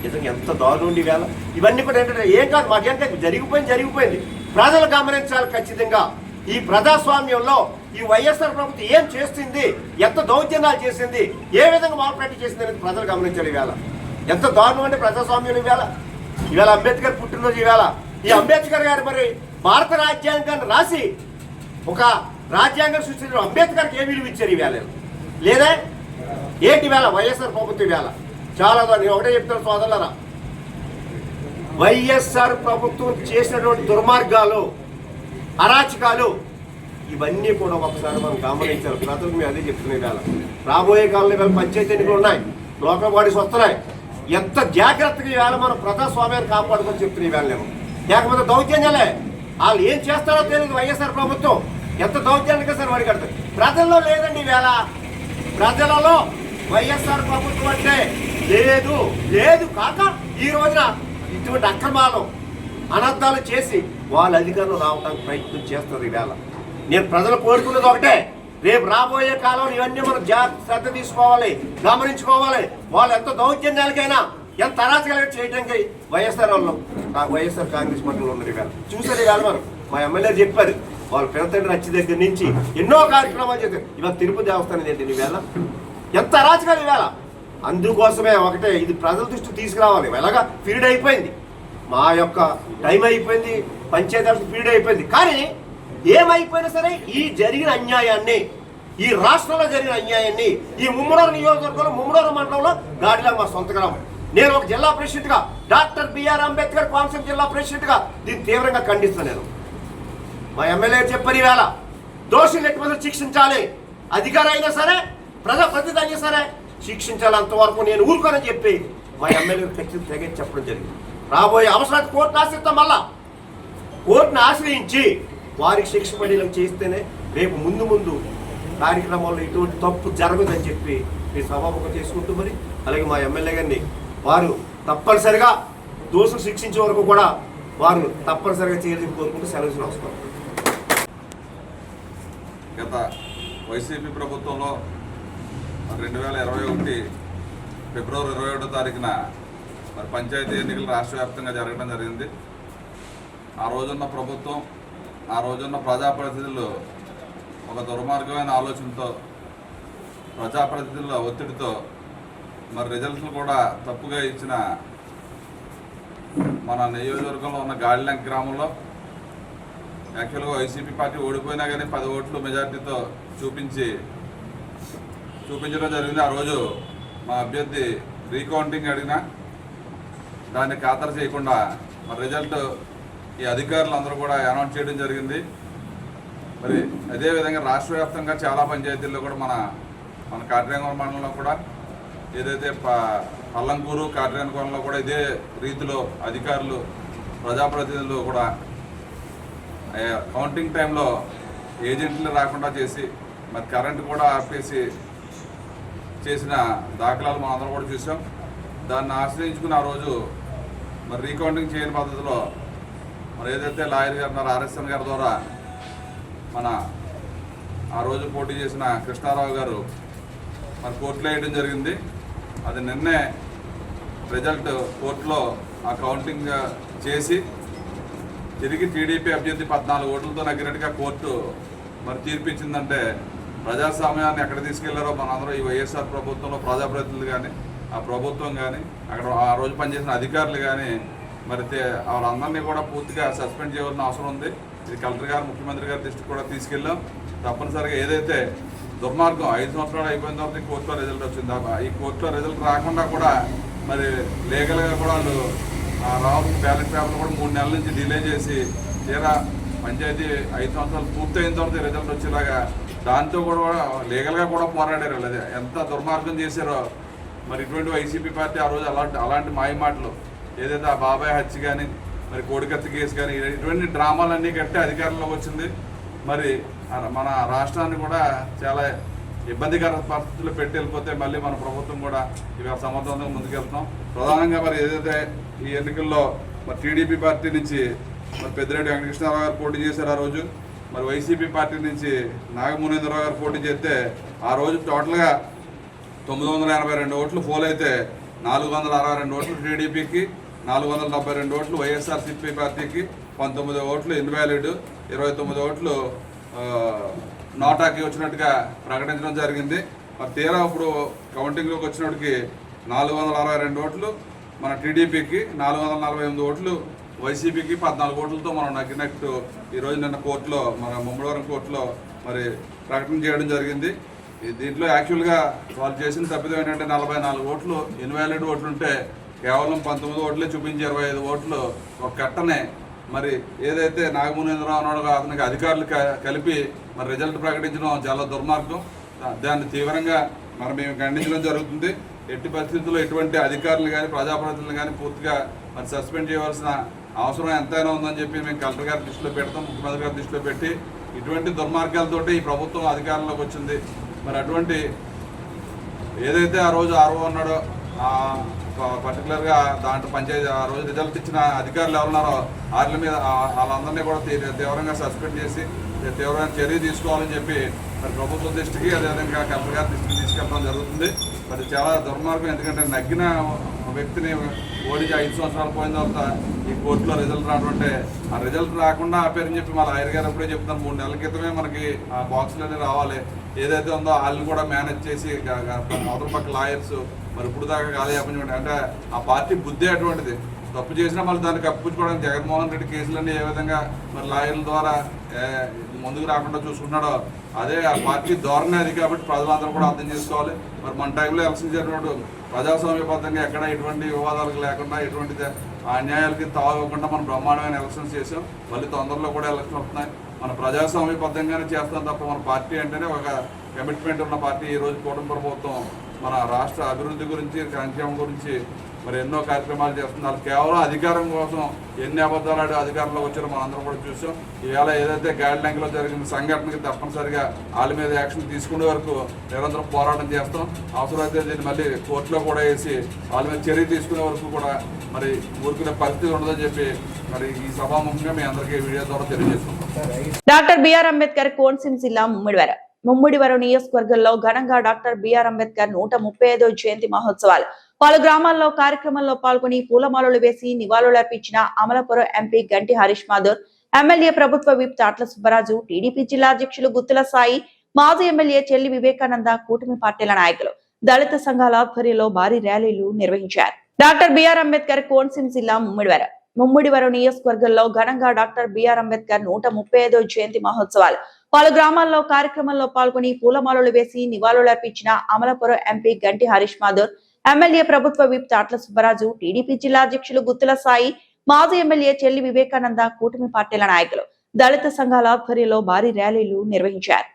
నిజంగా ఎంత దారుణం ఈవేళ. ఇవన్నీ కూడా ఏంటంటే ఏం కాదు, మాకేంటే జరిగిపోయింది. ప్రజలు గమనించాలి ఖచ్చితంగా. ఈ ప్రజాస్వామ్యంలో ఈ వైఎస్ఆర్ ప్రభుత్వం ఏం చేస్తుంది, ఎంత దౌర్జన్యాలు చేసింది, ఏ విధంగా మార్పు చేసింది అనేది ప్రజలు గమనించాలి. ఈవేళ ఎంత దారుణం అంటే ప్రజాస్వామ్యం ఈవేళ అంబేద్కర్ పుట్టినరోజు ఈవేళ. ఈ అంబేద్కర్ గారు మరి భారత రాజ్యాంగాన్ని రాసి ఒక రాజ్యాంగం సృష్టించిన అంబేద్కర్కి ఏ విలువ ఇచ్చారు ఈవేళ లేదా ఏంటి వేళ వైఎస్ఆర్ ప్రభుత్వం ఈవేళ చాలా నేను ఒకటే చెప్తాను సోదరులారా, వైఎస్ఆర్ ప్రభుత్వం చేసినటువంటి దుర్మార్గాలు, అరాచకాలు ఇవన్నీ కూడా ఒకసారి మనం గమనించాలి. ప్రజలకు మేము అదే చెప్తున్నాయి. వేళ రాబోయే కాలంలో వేళ పంచాయతీ ఎన్నికలు ఉన్నాయి, లోకల్ బాడీస్ వస్తున్నాయి. ఎంత జాగ్రత్తగా ఈవేళ మనం ప్రజాస్వామ్యాన్ని కాపాడుకొని చెప్తున్నాయి వేళ. లేకపోతే దౌర్జన్యాలే, వాళ్ళు ఏం చేస్తారో తెలియదు వైఎస్ఆర్ ప్రభుత్వం. ఎంత దౌర్జన్యంగా సార్ వాడి కడతారు. ప్రజల్లో లేదండి ఈవేళ, ప్రజలలో వైఎస్ఆర్ ప్రభుత్వం అంటే లేదు కాక ఈ రోజున ఇటువంటి అక్రమాలు అనర్థాలు చేసి వాళ్ళ అధికారులు రావడానికి ప్రయత్నం చేస్తారు ఈవేళ. నేను ప్రజలు కోరుకున్నది ఒకటే, రేపు రాబోయే కాలంలో ఇవన్నీ మనం శ్రద్ధ తీసుకోవాలి, గమనించుకోవాలి. వాళ్ళు ఎంత దౌర్జన్యాలకైనా ఎంత అరాచకాలుగా చేయడానికి వైఎస్ఆర్ కాంగ్రెస్ పార్టీలో ఉన్నారు ఈవేళ. చూసారు ఈవేళ మనం మా ఎమ్మెల్యే చెప్పారు, వాళ్ళ పిల్లతండ్రి వచ్చి దగ్గర నుంచి ఎన్నో కార్యక్రమాలు చేశారు. ఇవాళ తిరుపతి దేవస్థానం ఏంటి ఈవేళ, ఎంత అరాచకాలు ఈవేళ. అందుకోసమే ఒకటే, ఇది ప్రజల దృష్టి తీసుకురావాలి. ఎలాగా పీరియడ్ అయిపోయింది, మా యొక్క టైం అయిపోయింది, పంచాయతీ పీరియడ్ అయిపోయింది. కానీ ఏమైపోయినా సరే ఈ జరిగిన అన్యాయాన్ని, ఈ రాష్ట్రంలో జరిగిన అన్యాయాన్ని ఈ ముమ్మడూరు నియోజకవర్గంలో ముమ్మడూరు మండలంలో గాడిలో మా సొంత గ్రామం. నేను ఒక జిల్లా ప్రెసిడెంట్గా, డాక్టర్ బిఆర్ అంబేద్కర్ కోనసీమ జిల్లా ప్రెసిడెంట్గా దీన్ని తీవ్రంగా ఖండిస్తాను. నేను మా ఎమ్మెల్యే చెప్పని వేళ దోషులు ఎటువంటి శిక్షించాలి, అధికారి అయినా సరే ప్రజాప్రతినిధి అయినా సరే శిక్షించాలి. అంతవరకు నేను ఊరుకోనని చెప్పి మా ఎమ్మెల్యే ఖచ్చితంగా తెగేసి చెప్పడం జరిగింది. రాబోయే అవసరానికి కోర్టును ఆశ్రయిస్తాం. మళ్ళా కోర్టును ఆశ్రయించి వారికి శిక్ష పడేలా చేస్తేనే రేపు ముందు కార్యక్రమాల్లో ఇటువంటి తప్పు జరగదని చెప్పి మీ సభాముఖం చేసుకుంటూ మరి అలాగే మా ఎమ్మెల్యే గారిని వారు తప్పనిసరిగా దోషులు శిక్షించే వరకు కూడా వారు తప్పనిసరిగా చేయాలని కోరుకుంటూ సెలవు వస్తారు. గత వైసీపీ ప్రభుత్వంలో 2021 ఫిబ్రవరి 21వ తారీఖున మరి పంచాయతీ ఎన్నికలు రాష్ట్ర వ్యాప్తంగా జరగడం జరిగింది. ఆ రోజున్న ప్రభుత్వం, ఆ రోజున్న ప్రజాప్రతినిధులు ఒక దుర్మార్గమైన ఆలోచనతో, ప్రజాప్రతినిధుల ఒత్తిడితో మరి రిజల్ట్స్ కూడా తప్పుగా ఇచ్చిన మన నియోజకవర్గంలో ఉన్న గాడిలంక గ్రామంలో యాక్చువల్గా వైసీపీ పార్టీ ఓడిపోయినా కానీ 10 ఓట్లు మెజార్టీతో చూపించడం జరిగింది. ఆ రోజు మా అభ్యర్థి రీకౌంటింగ్ అడిగినా దాన్ని ఖాతరు చేయకుండా మరి రిజల్ట్ ఈ అధికారులు అందరూ కూడా అనౌన్స్ చేయడం జరిగింది. మరి అదేవిధంగా రాష్ట్ర వ్యాప్తంగా చాలా పంచాయతీల్లో కూడా మన కాట్రేంగూరు మండలంలో కూడా ఏదైతే పల్లంకూరు కాట్రేంగూరులో కూడా ఇదే రీతిలో అధికారులు ప్రజాప్రతినిధులు కూడా కౌంటింగ్ టైంలో ఏజెంట్లు రాకుండా చేసి మరి కరెంటు కూడా ఆపేసి చేసిన దాఖలాలు మనం అందరం కూడా చూసాం. దాన్ని ఆశ్రయించుకుని ఆ రోజు మరి రీకౌంటింగ్ చేయని పద్ధతిలో మరి ఏదైతే లాయర్ గారు ఉన్నారు ఆర్ఎస్ఎన్ గారి ద్వారా మన ఆ రోజు పోటీ చేసిన కృష్ణారావు గారు మరి కోర్టులో వేయడం జరిగింది. అది నిన్నే రిజల్ట్ కోర్టులో ఆ కౌంటింగ్ చేసి తిరిగి టీడీపీ అభ్యర్థి 14 ఓట్లతో నగ్గినట్టుగా కోర్టు మరి తీర్పు ఇచ్చిందంటే ప్రజాస్వామ్యాన్ని ఎక్కడ తీసుకెళ్లారో మనందరూ ఈ వైఎస్ఆర్ ప్రభుత్వంలో ప్రజాప్రతినిధులు కానీ ఆ ప్రభుత్వం కానీ అక్కడ ఆ రోజు పనిచేసిన అధికారులు కానీ మరి వాళ్ళందరినీ కూడా పూర్తిగా సస్పెండ్ చేయాల్సిన అవసరం ఉంది. ఇది కలెక్టర్ గారు ముఖ్యమంత్రి గారి దృష్టికి కూడా తీసుకెళ్ళాం. తప్పనిసరిగా ఏదైతే దుర్మార్గం 5 సంవత్సరాలు అయిపోయిన తర్వాత కోర్టులో రిజల్ట్ వచ్చింది, ఈ కోర్టులో రిజల్ట్ రాకుండా కూడా మరి లీగల్గా కూడా వాళ్ళు రావాల్సిన బ్యాలెట్ పేపర్లు కూడా 3 నెలల నుంచి డిలే చేసి తీరా పంచాయతీ 5 సంవత్సరాలు పూర్తయిన తర్వాత రిజల్ట్ వచ్చేలాగా దాంతో కూడా లీగల్గా కూడా పోరాడారు. అది ఎంత దుర్మార్గం చేశారో మరి ఇటువంటి వైసీపీ పార్టీ ఆ రోజు అలాంటి మాయమాటలు ఏదైతే ఆ బాబాయ్ హత్య కానీ మరి కోడికత్తి కేసు కానీ ఇటువంటి డ్రామాలన్నీ కట్టి అధికారంలోకి వచ్చింది. మరి మన రాష్ట్రాన్ని కూడా చాలా ఇబ్బందికర పరిస్థితుల్లో పెట్టి వెళ్ళిపోతే మళ్ళీ మన ప్రభుత్వం కూడా ఇవాళ సమర్థవంతంగా ముందుకెళ్తాం. ప్రధానంగా మరి ఏదైతే ఈ ఎన్నికల్లో మరి టీడీపీ పార్టీ నుంచి మరి పెద్దిరెడ్డి వెంకటకృష్ణారావు గారు పోటీ చేశారు. ఆ రోజు మరి వైసీపీ పార్టీ నుంచి నాగమునేంద్రరావు గారు పోటీ చేస్తే ఆ రోజు టోటల్గా 982 ఓట్లు పోల్ అయితే 462 ఓట్లు టీడీపీకి, 472 ఓట్లు వైఎస్ఆర్సీపీ పార్టీకి, 19 ఓట్లు ఇన్వాలిడ్, 29 ఓట్లు నోటాకి వచ్చినట్టుగా ప్రకటించడం జరిగింది. మరి తీరా ఇప్పుడు కౌంటింగ్లోకి వచ్చినప్పటికి 462 ఓట్లు మన టీడీపీకి, 448 ఓట్లు వైసీపీకి, 14 ఓట్లతో మనం నగ్గినట్టు ఈరోజు నిన్న కోర్టులో మన ముమ్మడివరం కోర్టులో మరి ప్రకటన చేయడం జరిగింది. దీంట్లో యాక్చువల్గా వాళ్ళు చేసిన తప్పిదం ఏంటంటే 44 ఓట్లు ఇన్వాలిడ్ ఓట్లు ఉంటే కేవలం 19 ఓట్లే చూపించి 25 ఓట్లు ఒక కట్టనే మరి ఏదైతే నాగమునేంద్రరావు ఉన్నాడో అతనికి అధికారులు కలిపి మరి రిజల్ట్ ప్రకటించడం చాలా దుర్మార్గం. దాన్ని తీవ్రంగా మరి మేము ఖండించడం జరుగుతుంది. ఎట్టి పరిస్థితుల్లో ఎటువంటి అధికారులు కానీ ప్రజాప్రతినిధులు కానీ పూర్తిగా మరి సస్పెండ్ చేయవలసిన అవసరం ఎంతైనా ఉందని చెప్పి మేము కలెక్టర్ గారి దృష్టిలో పెడతాం, ముఖ్యమంత్రి గారి దృష్టిలో పెట్టి ఇటువంటి దుర్మార్గాలతోటి ఈ ప్రభుత్వం అధికారంలోకి వచ్చింది. మరి అటువంటి ఏదైతే ఆ రోజు ఆర్ఓ ఉన్నాడో పర్టికులర్గా దాంట్లో పంచాయతీ ఆ రోజు రిజల్ట్ ఇచ్చిన అధికారులు ఎవరున్నారో వాళ్ళందరినీ కూడా తీవ్రంగా సస్పెండ్ చేసి తీవ్రమైన చర్య తీసుకోవాలని చెప్పి మరి ప్రభుత్వ దృష్టికి అదేవిధంగా కలెక్టర్ గారి దృష్టికి తీసుకెళ్ళడం జరుగుతుంది. మరి చాలా దుర్మార్గం. ఎందుకంటే నగ్గిన వ్యక్తిని ఓడించి 5 సంవత్సరాలు పోయిన తర్వాత ఈ కోర్టులో రిజల్ట్ రావడంటే ఆ రిజల్ట్ రాకుండా ఆపారని చెప్పి మా లాయర్ గారు అప్పుడే చెప్తున్నారు. 3 నెలల క్రితమే మనకి ఆ బాక్సులన్నీ రావాలి. ఏదైతే ఉందో వాళ్ళని కూడా మేనేజ్ చేసి అవతల పక్క లాయర్స్ మరి ఇప్పుడు దాకా కాలేపని అంటే ఆ పార్టీ బుద్ధి అటువంటిది. తప్పు చేసినా మళ్ళీ దాన్ని కప్పించుకోవడానికి జగన్మోహన్ రెడ్డి కేసులన్నీ ఏ విధంగా మరి లాయర్ల ద్వారా ముందుకు రాకుండా చూసుకున్నాడో అదే ఆ పార్టీ ధోరణి అది. కాబట్టి ప్రజలందరూ కూడా అర్థం చేసుకోవాలి. మరి మన టైంలో ఎలక్షన్ జరిగినప్పుడు ప్రజాస్వామ్యబద్ధంగా ఎక్కడ ఎటువంటి వివాదాలకు లేకుండా ఎటువంటి అన్యాయాలకి తావకుండా మనం బ్రహ్మాండమైన ఎలక్షన్స్ చేసాం. మళ్ళీ తొందరలో కూడా ఎలక్షన్ వస్తున్నాయి. మన ప్రజాస్వామ్యబద్ధంగానే చేస్తాం తప్ప మన పార్టీ అంటేనే ఒక కమిట్మెంట్ ఉన్న పార్టీ. ఈరోజు కూటమి ప్రభుత్వం మన రాష్ట్ర అభివృద్ధి గురించి, సంక్షేమం గురించి మరి ఎన్నో కార్యక్రమాలు చేస్తున్నారు. కేవలం అధికారం కోసం ఎన్ని అబద్ధాలు అధికారంలో వచ్చారో మనందరం కూడా చూసాం. ఈవేళ ఏదైతే గాడిలంకలో జరిగిన సంఘటనకి తప్పనిసరిగా వాళ్ళ మీద యాక్షన్ తీసుకునే వరకు నిరంతరం పోరాటం చేస్తాం. అవసరమైతే దీన్ని మళ్ళీ కోర్టులో కూడా వేసి వాళ్ళ మీద చర్య తీసుకునే వరకు కూడా మరి ఊరుకునే పరిస్థితి ఉండదని చెప్పి మరి ఈ సభాముఖంగా మీ అందరికీ వీడియో ద్వారా తెలియజేస్తున్నాం. డాక్టర్ బిఆర్ అంబేద్కర్ కోనసీమ జిల్లా ముమ్మిడివరం నియోజకవర్గంలో ఘనంగా డాక్టర్ బిఆర్ అంబేద్కర్ 135వ జయంతి మహోత్సవాలు పలు గ్రామాల్లో కార్యక్రమంలో పాల్గొని పూలమాలలు వేసి నివాళులర్పించిన అమలాపురం ఎంపీ గంటి హరీష్ మాధుర్, ఎమ్మెల్యే ప్రభుత్వ విప్ తాట్ల సుబ్బరాజు, టీడీపీ జిల్లా అధ్యక్షులు గుత్తుల సాయి, మాజీ ఎమ్మెల్యే చెల్లి వివేకానంద, కూటమి పార్టీల నాయకులు, దళిత సంఘాల ఆధ్వర్యంలో భారీ ర్యాలీలు నిర్వహించారు. డాక్టర్ బిఆర్ అంబేద్కర్ కోనసీమ జిల్లా ముమ్మిడివరం నియోజకవర్గంలో ఘనంగా డాక్టర్ బిఆర్ అంబేద్కర్ 135వ జయంతి మహోత్సవాలు పలు గ్రామాల్లో కార్యక్రమంలో పాల్గొని పూలమాలలు వేసి నివాళులర్పించిన అమలాపురం ఎంపీ గంటి హరీష్ మాధుర్, ఎమ్మెల్యే ప్రభుత్వ విప్ తాట్ల సుబ్బరాజు, టీడీపీ జిల్లా అధ్యక్షులు గుత్తుల సాయి, మాజీ ఎమ్మెల్యే చెల్లి వివేకానంద, కూటమి పార్టీల నాయకులు, దళిత సంఘాల ఆధ్వర్యంలో భారీ ర్యాలీలు నిర్వహించారు.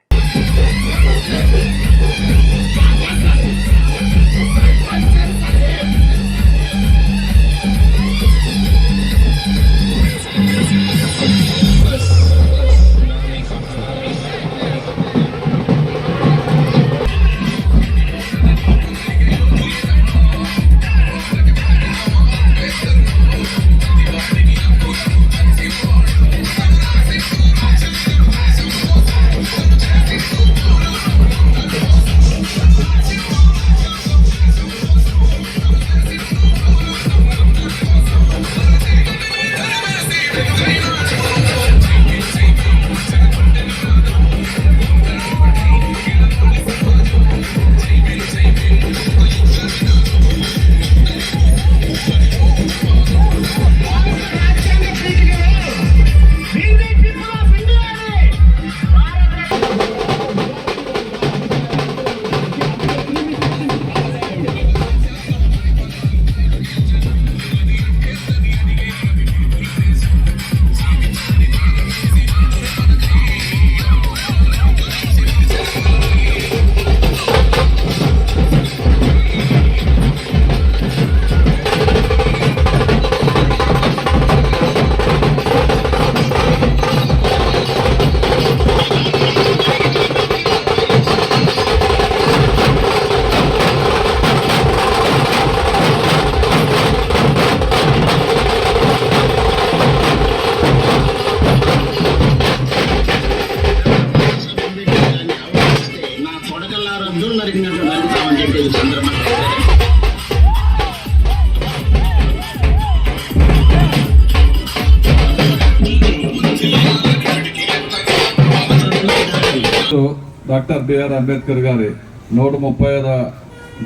డాక్టర్ బిఆర్ అంబేద్కర్ గారి 135వ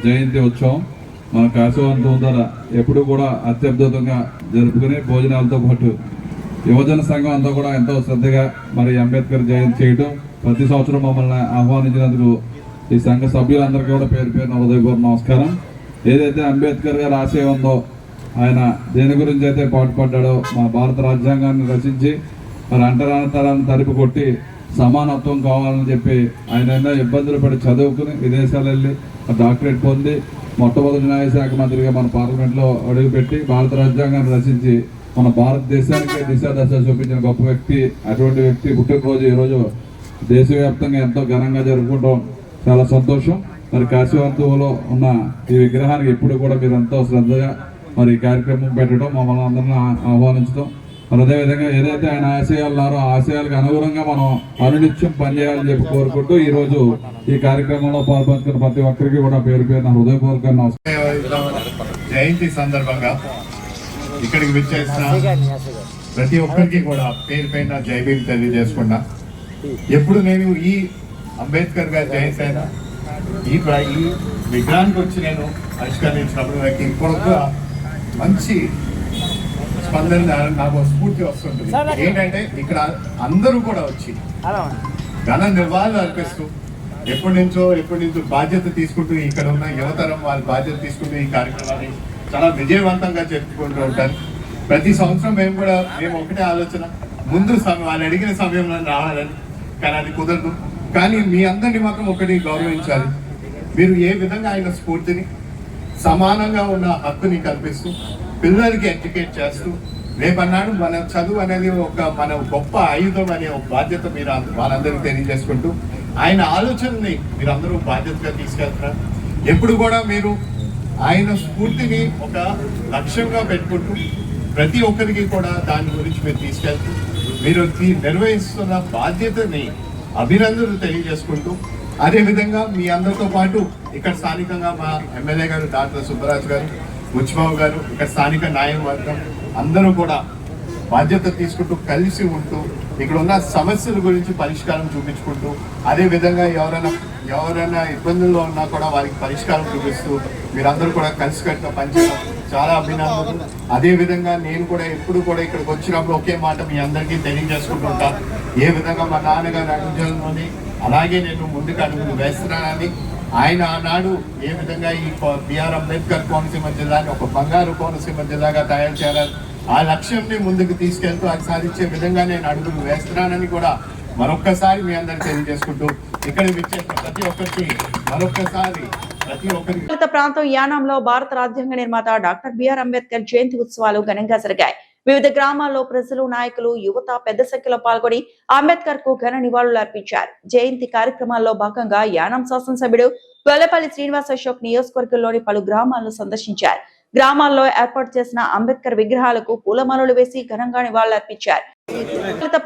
జయంతి ఉత్సవం మన కాశీవంతం ద్వారా ఎప్పుడు కూడా అత్యద్భుతంగా జరుపుకుని భోజనాలతో పాటు యువజన సంఘం అంతా కూడా ఎంతో శ్రద్ధగా మరి అంబేద్కర్ జయంతి చేయడం, ప్రతి సంవత్సరం మమ్మల్ని ఆహ్వానించినందుకు ఈ సంఘ సభ్యులందరికీ కూడా పేరు పేరున హృదయపూర్వక నమస్కారం. ఏదైతే అంబేద్కర్ గారు ఆశయం ఉందో, ఆయన దేని గురించి అయితే పాటుపడ్డాడో, మా భారత రాజ్యాంగాన్ని రచించి మరి అంటరానితనాన్ని తరిపి కొట్టి సమానత్వం కావాలని చెప్పి ఆయన ఎన్నో ఇబ్బందులు పడి చదువుకుని విదేశాలు వెళ్ళి డాక్టరేట్ పొంది మొట్టమొదటి న్యాయశాఖ మంత్రిగా మన పార్లమెంట్లో అడుగుపెట్టి భారత రాజ్యాంగాన్ని రచించి మన భారతదేశానికి దిశాదశ చూపించిన గొప్ప వ్యక్తి. అటువంటి వ్యక్తి పుట్టినరోజు ఈరోజు దేశవ్యాప్తంగా ఎంతో ఘనంగా జరుపుకుంటాం. చాలా సంతోషం. మరి కాశీవంతులో ఉన్న ఈ విగ్రహానికి ఎప్పుడు కూడా మీరు ఎంతో శ్రద్ధగా మరి కార్యక్రమం పెట్టడం, మమ్మల్ని అందరినీ ఆహ్వానించడం, మరి అదేవిధంగా ఏదైతే ఆయన ఆశయాలు ఉన్నారో ఆ ఆశయాలకు అనుగుణంగా మనం అనునిత్యం పనిచేయాలని చెప్పి కోరుకుంటూ ఈరోజు ఈ కార్యక్రమంలో పాల్పంచుకున్న ప్రతి ఒక్కరికి కూడా పేరు పేరున హృదయపూర్వక నమస్కారం. జయంతి సందర్భంగా ఇక్కడికి విచ్చేసిన ప్రతి ఒక్కరికి కూడా పేరు పైన జై భీమ్ తెలియజేసుకున్నా. ఎప్పుడు నేను ఈ అంబేద్కర్ గారి జయంతి అయినా ఈ విగ్రహానికి వచ్చి నేను ఆవిష్కరించినప్పుడు నాకు ఇంకొక మంచి స్పందన, నాకు స్ఫూర్తి వస్తుంటుంది. ఏంటంటే ఇక్కడ అందరూ కూడా వచ్చి ఘన నివాళులు అర్పిస్తూ ఎప్పటి నుంచో బాధ్యత తీసుకుంటూ, ఇక్కడ ఉన్న యువతరం వాళ్ళ బాధ్యత తీసుకుంటూ ఈ కార్యక్రమాన్ని చాలా విజయవంతంగా జరుపుకుంటూ ఉంటారు. ప్రతి సంవత్సరం మేము ఒకటే ఆలోచన, ముందు వాళ్ళు అడిగిన సమయంలో రావాలని, కానీ అది కుదరదు. కానీ మీ అందరినీ మాత్రం ఒకటి గౌరవించాలి. మీరు ఏ విధంగా ఆయన స్ఫూర్తిని, సమానంగా ఉన్న హక్కుని కల్పిస్తూ పిల్లలకి ఎడ్యుకేట్ చేస్తూ, రేపన్నాడు మన చదువు అనేది మన గొప్ప ఆయుధం అనే ఒక బాధ్యత మీరు వాళ్ళందరికీ తెలియజేసుకుంటూ, ఆయన ఆలోచనని మీరందరూ బాధ్యతగా తీసుకెళ్తున్నారు. ఎప్పుడు కూడా మీరు ఆయన స్ఫూర్తిని ఒక లక్ష్యంగా పెట్టుకుంటూ ప్రతి ఒక్కరికి కూడా దాని గురించి మీరు తీసుకెళ్తూ మీరు నిర్వహిస్తున్న బాధ్యతని అభినందనలు తెలియజేసుకుంటూ, అదేవిధంగా మీ అందరితో పాటు ఇక్కడ స్థానికంగా మా ఎమ్మెల్యే గారు డాక్టర్ సుబ్బరాజు గారు, ముచ్చిబాబు గారు, ఇక్కడ స్థానిక న్యాయవర్గం అందరూ కూడా బాధ్యత తీసుకుంటూ కలిసి ఉంటూ ఇక్కడ ఉన్న సమస్యల గురించి పరిష్కారం చూపించుకుంటూ, అదేవిధంగా ఎవరైనా ఇబ్బందుల్లో ఉన్నా కూడా వారికి పరిష్కారం చూపిస్తూ మీరందరూ కూడా కలిసికట్టుగా పనిచేయడం చాలా అభినందనలు. అదేవిధంగా నేను కూడా ఎప్పుడు కూడా ఇక్కడికి వచ్చినప్పుడు ఒకే మాట మీ అందరికీ తెలియజేసుకుంటుంటాను. ఏ విధంగా మా నాన్నగారు అడుగులోని అలాగే నేను ముందుకు అడుగులు వేస్తున్నానని, ఆయన ఆనాడు ఏ విధంగా ఈ బిఆర్ అంబేద్కర్ కోనసీమ జిల్లాని ఒక బంగారు కోనసీమ జిల్లాగా తయారు చేయాలని ఆ లక్ష్యంని ముందుకు తీసుకెళ్తూ అది సాధించే విధంగా నేను అడుగులు వేస్తున్నానని కూడా మరొక్కసారి మీ అందరికి తెలియజేసుకుంటూ ఇక్కడ విచ్చేసిన ప్రతి ఒక్కరికి మరొక్కసారి ప్రాంతం యానాంలో భారత రాజ్యాంగ నిర్మాత డాక్టర్ బిఆర్ అంబేద్కర్ జయంతి ఉత్సవాలు ఘనంగా జరిగాయి. వివిధ గ్రామాల్లో ప్రజలు, నాయకులు, యువత పెద్ద సంఖ్యలో పాల్గొని అంబేద్కర్ కు ఘన నివాళులు అర్పించారు. జయంతి కార్యక్రమాల్లో భాగంగా యానాం శాసనసభ్యుడు వెల్లపల్లి శ్రీనివాస్ అశోక్ నియోజకవర్గంలోని పలు గ్రామాలను సందర్శించారు. గ్రామాల్లో ఏర్పాటు చేసిన అంబేద్కర్ విగ్రహాలకు పూలమాలలు వేసి ఘనంగా నివాళులర్పించారు.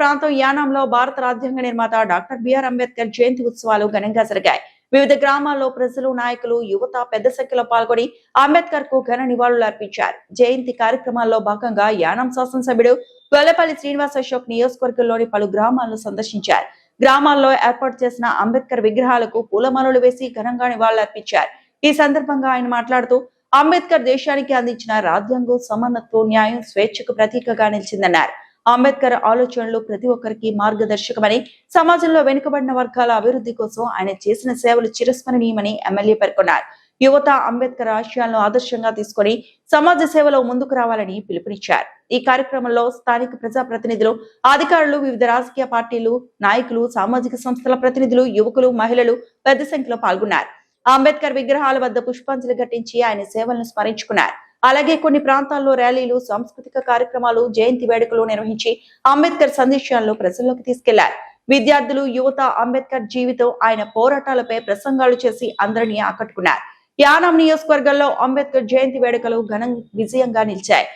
ప్రాంతం యానాంలో భారత రాజ్యాంగ నిర్మాత డాక్టర్ బిఆర్ అంబేద్కర్ జయంతి ఉత్సవాలు ఘనంగా జరిగాయి. వివిధ గ్రామాల్లో ప్రజలు, నాయకులు, యువత పెద్ద సంఖ్యలో పాల్గొని అంబేద్కర్ కు ఘన నివాళులు అర్పించారు. జయంతి కార్యక్రమాల్లో భాగంగా యానాం శాసనసభ్యుడు వెల్లపల్లి శ్రీనివాస్ అశోక్ నియోజకవర్గంలోని పలు గ్రామాలను సందర్శించారు. గ్రామాల్లో ఏర్పాటు చేసిన అంబేద్కర్ విగ్రహాలకు పూలమాలలు వేసి ఘనంగా నివాళులర్పించారు. ఈ సందర్భంగా ఆయన మాట్లాడుతూ, అంబేద్కర్ దేశానికి అందించిన రాజ్యాంగం సమానత్వం, న్యాయం, స్వేచ్ఛకు ప్రతీకగా నిలిచిందన్నారు. అంబేద్కర్ ఆలోచనలు ప్రతి ఒక్కరికి మార్గదర్శకమని, సమాజంలో వెనుకబడిన వర్గాల అభివృద్ధి కోసం ఆయన చేసిన సేవలు చిరస్మరణీయమని ఎమ్మెల్యే పేర్కొన్నారు. యువత అంబేద్కర్ ఆశయాలను ఆదర్శంగా తీసుకుని సమాజ సేవలో ముందుకు రావాలని పిలుపునిచ్చారు. ఈ కార్యక్రమంలో స్థానిక ప్రజాప్రతినిధులు, అధికారులు, వివిధ రాజకీయ పార్టీలు నాయకులు, సామాజిక సంస్థల ప్రతినిధులు, యువకులు, మహిళలు పెద్ద సంఖ్యలో పాల్గొన్నారు. అంబేద్కర్ విగ్రహాల వద్ద పుష్పాంజలి ఘటించి ఆయన సేవలను స్మరించుకున్నారు. అలాగే కొన్ని ప్రాంతాల్లో ర్యాలీలు, సాంస్కృతిక కార్యక్రమాలు, జయంతి వేడుకలు నిర్వహించి అంబేద్కర్ సందేశాలను ప్రజల్లోకి తీసుకెళ్లారు. విద్యార్థులు, యువత అంబేద్కర్ జీవితం, ఆయన పోరాటాలపై ప్రసంగాలు చేసి అందరినీ ఆకట్టుకున్నారు. యానాం నియోజకవర్గంలో అంబేద్కర్ జయంతి వేడుకలు ఘన విజయంగా నిలిచాయి.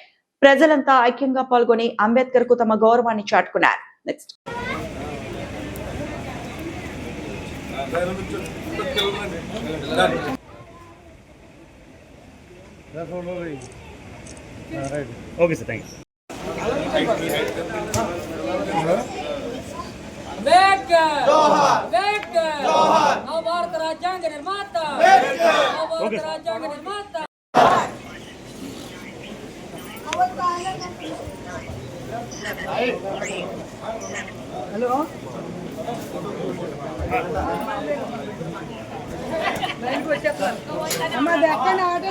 ప్రజలంతా ఐక్యంగా పాల్గొని అంబేద్కర్ కు తమ గౌరవాన్ని చాటుకున్నారు. Next okay sir, thank you. నిర్మాత రాజ్యాంగ నిర్మాత కాకినాడ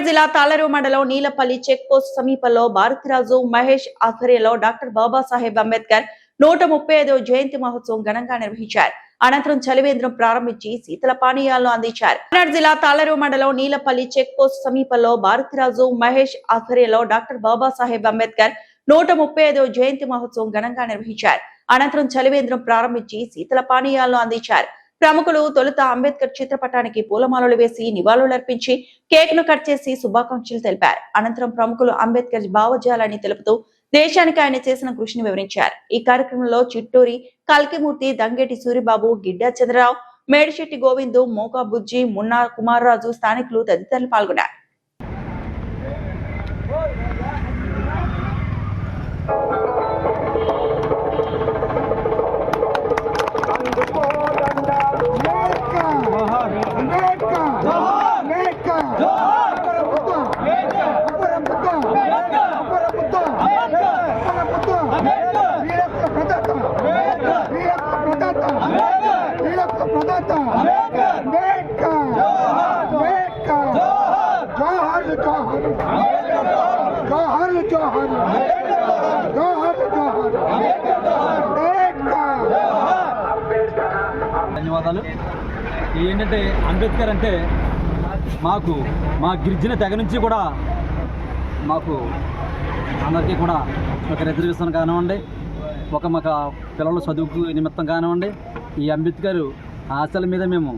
జిల్లా తాళరేవు మండలం నీలపల్లి చెక్ పోస్ట్ సమీపంలో భారతిరాజు మహేష్ ఆధ్వర్యంలో డాక్టర్ బాబాసాహెబ్ అంబేద్కర్ 135వ జయంతి మహోత్సవం ఘనంగా నిర్వహించారు. అనంతరం చలివేంద్రం ప్రారంభించి శీతల పానీయాలను అందించారు. కాకినాడ జిల్లా తాళరేవు మండలం నీలపల్లి చెక్ పోస్ట్ సమీపంలో భారతిరాజు మహేష్ ఆధ్వర్యంలో డాక్టర్ బాబాసాహెబ్ అంబేద్కర్ 135వ జయంతి మహోత్సవం ఘనంగా నిర్వహించారు. అనంతరం చలివేంద్రం ప్రారంభించి శీతల పానీయాలను అందించారు. ప్రముఖులు తొలుత అంబేద్కర్ చిత్రపటానికి పూలమాలలు వేసి నివాళులర్పించి కేక్ ను కట్ చేసి శుభాకాంక్షలు తెలిపారు. అనంతరం ప్రముఖులు అంబేద్కర్ భావజాలాన్ని తెలుపుతూ దేశానికి ఆయన చేసిన కృషిని వివరించారు. ఈ కార్యక్రమంలో చిట్టూరి కల్కిమూర్తి, దంగేటి సూరిబాబు, గిడ్డా చంద్రరావు, మేడిశెట్టి గోవిందు, మోకా బుజ్జి, మున్నా కుమార్రాజు, స్థానికులు తదితరులు పాల్గొన్నారు. ధన్యవాదాలు. ఏంటంటే అంబేద్కర్ అంటే మా గిరిజన తెగ నుంచి కూడా మాకు అందరికీ కూడా ఒక రిజర్వేషన్ కానివ్వండి, మాకు పిల్లల చదువుకు నిమిత్తం కానివ్వండి, ఈ అంబేద్కర్ ఆశల మీద మేము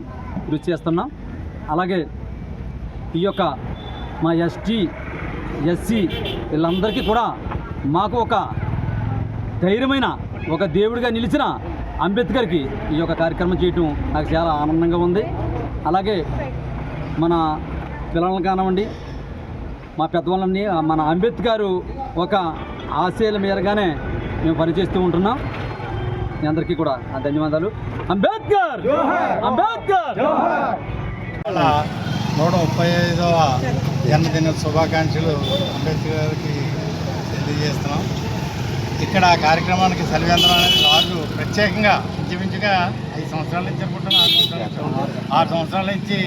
కృషి చేస్తున్నాం. అలాగే ఈ యొక్క మా ఎస్టీ ఎస్సీ వీళ్ళందరికీ కూడా మాకు ఒక ధైర్యమైన ఒక దేవుడిగా నిలిచిన అంబేద్కర్కి ఈ యొక్క కార్యక్రమం చేయటం నాకు చాలా ఆనందంగా ఉంది. అలాగే మన పిల్లలను కానివ్వండి, మా పెద్దవాళ్ళని మన అంబేద్కర్ ఒక ఆశయాల మేరగానే మేము పనిచేస్తూ ఉంటున్నాం. మీ అందరికీ కూడా ధన్యవాదాలు. అంబేద్కర్ అంబేద్కర్ 135వ జన్మదిన శుభాకాంక్షలు అంబేద్కర్ గారికి తెలియజేస్తున్నాం. ఇక్కడ కార్యక్రమానికి చలివేంద్రం అనేది రాజు ప్రత్యేకంగా ఇంచుమించుగా 5 సంవత్సరాల నుంచి అనుకుంటున్నాం, 6 సంవత్సరాల నుంచి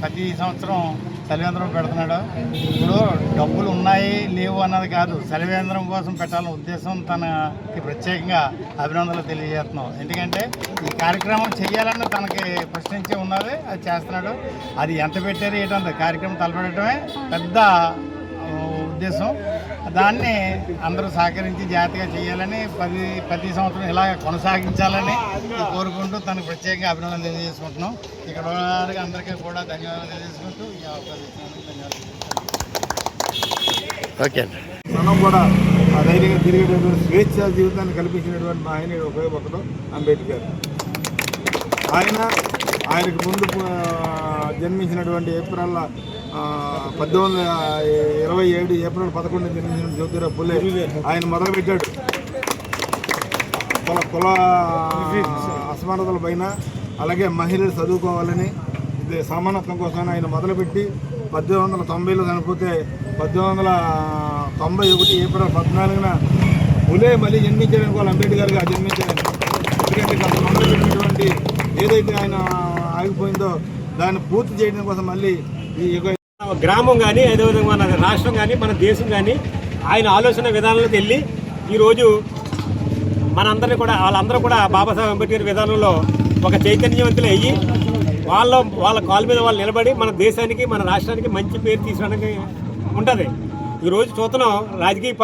ప్రతి సంవత్సరం చలివేంద్రం పెడుతున్నాడు. ఇప్పుడు డబ్బులు ఉన్నాయి లేవు అన్నది కాదు, చలివేంద్రం కోసం పెట్టాలన్న ఉద్దేశం తనకి ప్రత్యేకంగా అభినందనలు తెలియజేస్తున్నాం. ఎందుకంటే ఈ కార్యక్రమం చేయాలని తనకి ఫస్ట్ నుంచి ఉన్నది, అది చేస్తున్నాడు. అది ఎంత పెట్టారు ఏంటంటే కార్యక్రమం తలపెట్టడమే పెద్ద ఉద్దేశం. దాన్ని అందరూ సహకరించి జాగ్రత్తగా చేయాలని ప్రతి సంవత్సరం ఇలా కొనసాగించాలని కోరుకుంటూ తనకు ప్రత్యేకంగా అభినందనలు తెలియజేసుకుంటున్నాం. ఇక్కడ వారికి అందరికీ కూడా ధన్యవాదాలు తెలియజేసుకుంటూ ఈ అవకాశం ధన్యవాదాలు. ఓకే, మనం కూడా ఆ ధైర్యంగా తిరిగేటటువంటి స్వేచ్ఛ జీవితాన్ని కల్పించినటువంటి మహనీయుడు ఒకే ఒకడు అంబేద్కర్. ఆయనకు ముందు జన్మించినటువంటి ఏప్రిల్ 1827 ఏప్రిల్ 11 జన్మించిన జ్యోతిరావు ఫులే ఆయన మొదలుపెట్టాడు కుల అసమానతల పైన. అలాగే మహిళలు చదువుకోవాలని, ఇది సమానత్వం కోసం ఆయన మొదలుపెట్టి 1890లో చనిపోతే 1891 ఏప్రిల్ 14న ఫులే మళ్ళీ జన్మించడానికి వాళ్ళు అంబేద్కర్గా జన్మించారని. ఎందుకంటే గత మొదలుపెట్టినటువంటి ఏదైతే ఆయన ఆగిపోయిందో దాన్ని పూర్తి చేయడం కోసం మళ్ళీ ఈ గ్రామం కానీ అదేవిధంగా మన రాష్ట్రం కానీ మన దేశం కానీ ఆయన ఆలోచన విధానంలోకి వెళ్ళి ఈరోజు మనందరినీ కూడా వాళ్ళందరూ కూడా బాబాసాహెబ్ అంబేద్కర్ విధానంలో ఒక చైతన్యవంతులు అయ్యి వాళ్ళ కాళ్ళ మీద వాళ్ళు నిలబడి మన దేశానికి మన రాష్ట్రానికి మంచి పేరు తీసుకురావడానికి ఉంటుంది. ఈరోజు చూస్తున్నాం రాజకీయ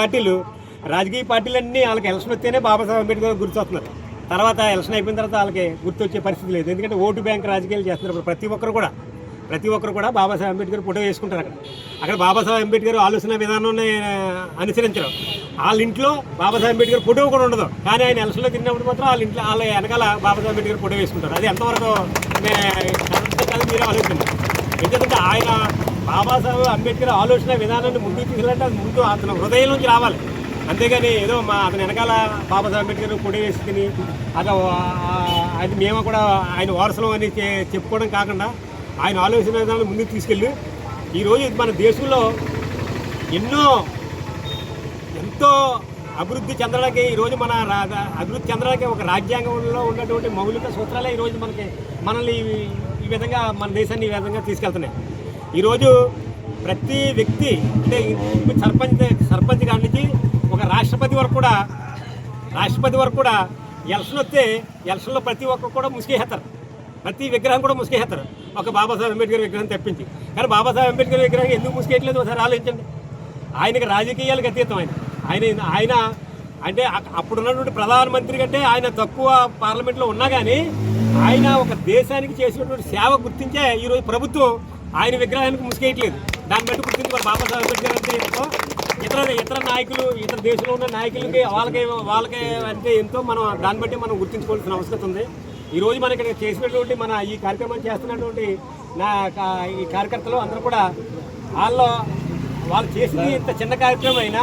పార్టీలన్నీ వాళ్ళకి ఎలక్షన్ వస్తేనే బాబాసాహెబ్ అంబేద్కర్ గుర్తొస్తున్నారు. తర్వాత ఎలక్షన్ అయిపోయిన తర్వాత వాళ్ళకి గుర్తొచ్చే పరిస్థితి లేదు. ఎందుకంటే ఓటు బ్యాంక్ రాజకీయాలు చేస్తున్నారు. ప్రతి ఒక్కరు కూడా బాబాసాహెబ్ అంబేద్కర్ ఫోటో వేసుకుంటారు. అక్కడ బాబాసాహెబ్ అంబేద్కర్ ఆలోచన విధానాన్ని అనుసరించరు. వాళ్ళ ఇంట్లో బాబాసాహెబ్ అంబేద్కర్ ఫోటో కూడా ఉండదు. కానీ ఆయన ఎలక్షన్లో తిరిగినప్పుడు మాత్రం వాళ్ళ వెనకాల బాబాసాహెబ్ అంబేద్కర్ ఫోటో వేసుకుంటారు. అది ఎంతవరకు మీరే ఆలోచించండి. ఎందుకంటే ఆయన బాబాసాహెబ్ అంబేద్కర్ ఆలోచన విధానాన్ని ముందుకు తీసుకెళ్ళాలంటే అది ముందు అతను హృదయం నుంచి రావాలి. అంతేగాని ఏదో అతని వెనకాల బాబాసాహెబ్ అంబేద్కర్ ఫోటో వేసుకుని అది మేము కూడా ఆయన వారసులం అని చెప్పుకోవడం కాకుండా ఆయన ఆలోచన విధానాన్ని ముందుకు తీసుకెళ్ళి ఈరోజు మన దేశంలో ఎంతో అభివృద్ధి చెందడానికి ఈరోజు అభివృద్ధి చెందడానికి ఒక రాజ్యాంగంలో ఉన్నటువంటి మౌలిక సూత్రాలే ఈరోజు మనల్ని ఈ విధంగా మన దేశాన్ని ఈ విధంగా తీసుకెళ్తున్నాయి. ఈరోజు ప్రతి వ్యక్తి అంటే సర్పంచ్ కాడి నుంచి ఒక రాష్ట్రపతి వరకు కూడా ఎలక్షన్ వస్తే ఎలక్షన్లో ప్రతి ఒక్కరు కూడా ముసుగేస్తారు. ప్రతి విగ్రహం కూడా ముసుగేస్తారు ఒక బాబాసాహెబ్ అంబేద్కర్ విగ్రహం తెప్పించి. కానీ బాబాసాహెబ్ అంబేద్కర్ విగ్రహం ఎందుకు ముసుగేయట్లేదు ఒకసారి ఆలోచించండి. ఆయనకి రాజకీయాలకు అతీతం. ఆయన అంటే అప్పుడున్నటువంటి ప్రధానమంత్రి కంటే ఆయన తక్కువ పార్లమెంట్లో ఉన్నా కానీ ఆయన ఒక దేశానికి చేసినటువంటి సేవ గుర్తించే ఈరోజు ప్రభుత్వం ఆయన విగ్రహానికి ముసుగేయట్లేదు. దాన్ని బట్టి గుర్తించి బాబాసాహెబ్ అంబేద్కర్ అంటే ఇతర నాయకులు ఇతర దేశంలో ఉన్న నాయకులకి వాళ్ళకి అంటే ఎంతో మనం దాన్ని బట్టి మనం గుర్తించుకోవాల్సిన అవసరం ఉంది. ఈరోజు మన ఇక్కడ చేసినటువంటి మన ఈ కార్యక్రమం చేస్తున్నటువంటి ఈ కార్యకర్తలు అందరూ కూడా వాళ్ళు చేసింది ఇంత చిన్న కార్యక్రమం అయినా.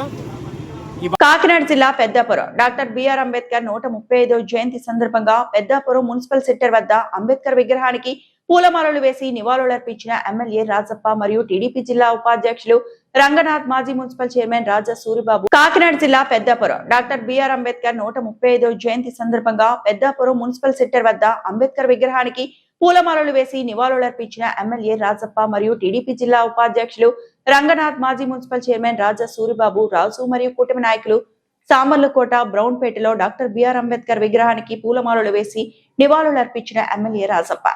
కాకినాడ జిల్లా పెద్దాపురం డాక్టర్ బిఆర్ అంబేద్కర్ 135వ జయంతి సందర్భంగా పెద్దాపురం మున్సిపల్ సెక్టర్ వద్ద అంబేద్కర్ విగ్రహానికి పూలమాలలు వేసి నివాళులర్పించిన ఎమ్మెల్యే రాజప్ప మరియు టీడీపీ జిల్లా ఉపాధ్యక్షులు రంగనాథ్, మాజీ మున్సిపల్ చైర్మన్ రాజా సూరిబాబు. కాకినాడ జిల్లా పెద్దాపురం డాక్టర్ బిఆర్ అంబేద్కర్ 135వ జయంతి సందర్భంగా పెద్దాపురం మున్సిపల్ సెక్టర్ వద్ద అంబేద్కర్ విగ్రహానికి పూలమాలలు వేసి నివాళులర్పించిన ఎమ్మెల్యే రాజప్ప మరియు టీడీపీ జిల్లా ఉపాధ్యక్షులు రంగనాథ్, మాజీ మున్సిపల్ చైర్మన్ రాజా సూరిబాబు, రాజు మరియు కూటమి నాయకులు సామర్లకోట, బ్రౌన్పేటలో డాక్టర్ బిఆర్ అంబేద్కర్ విగ్రహానికి పూలమాలలు వేసి నివాళులర్పించిన ఎమ్మెల్యే రాజప్ప.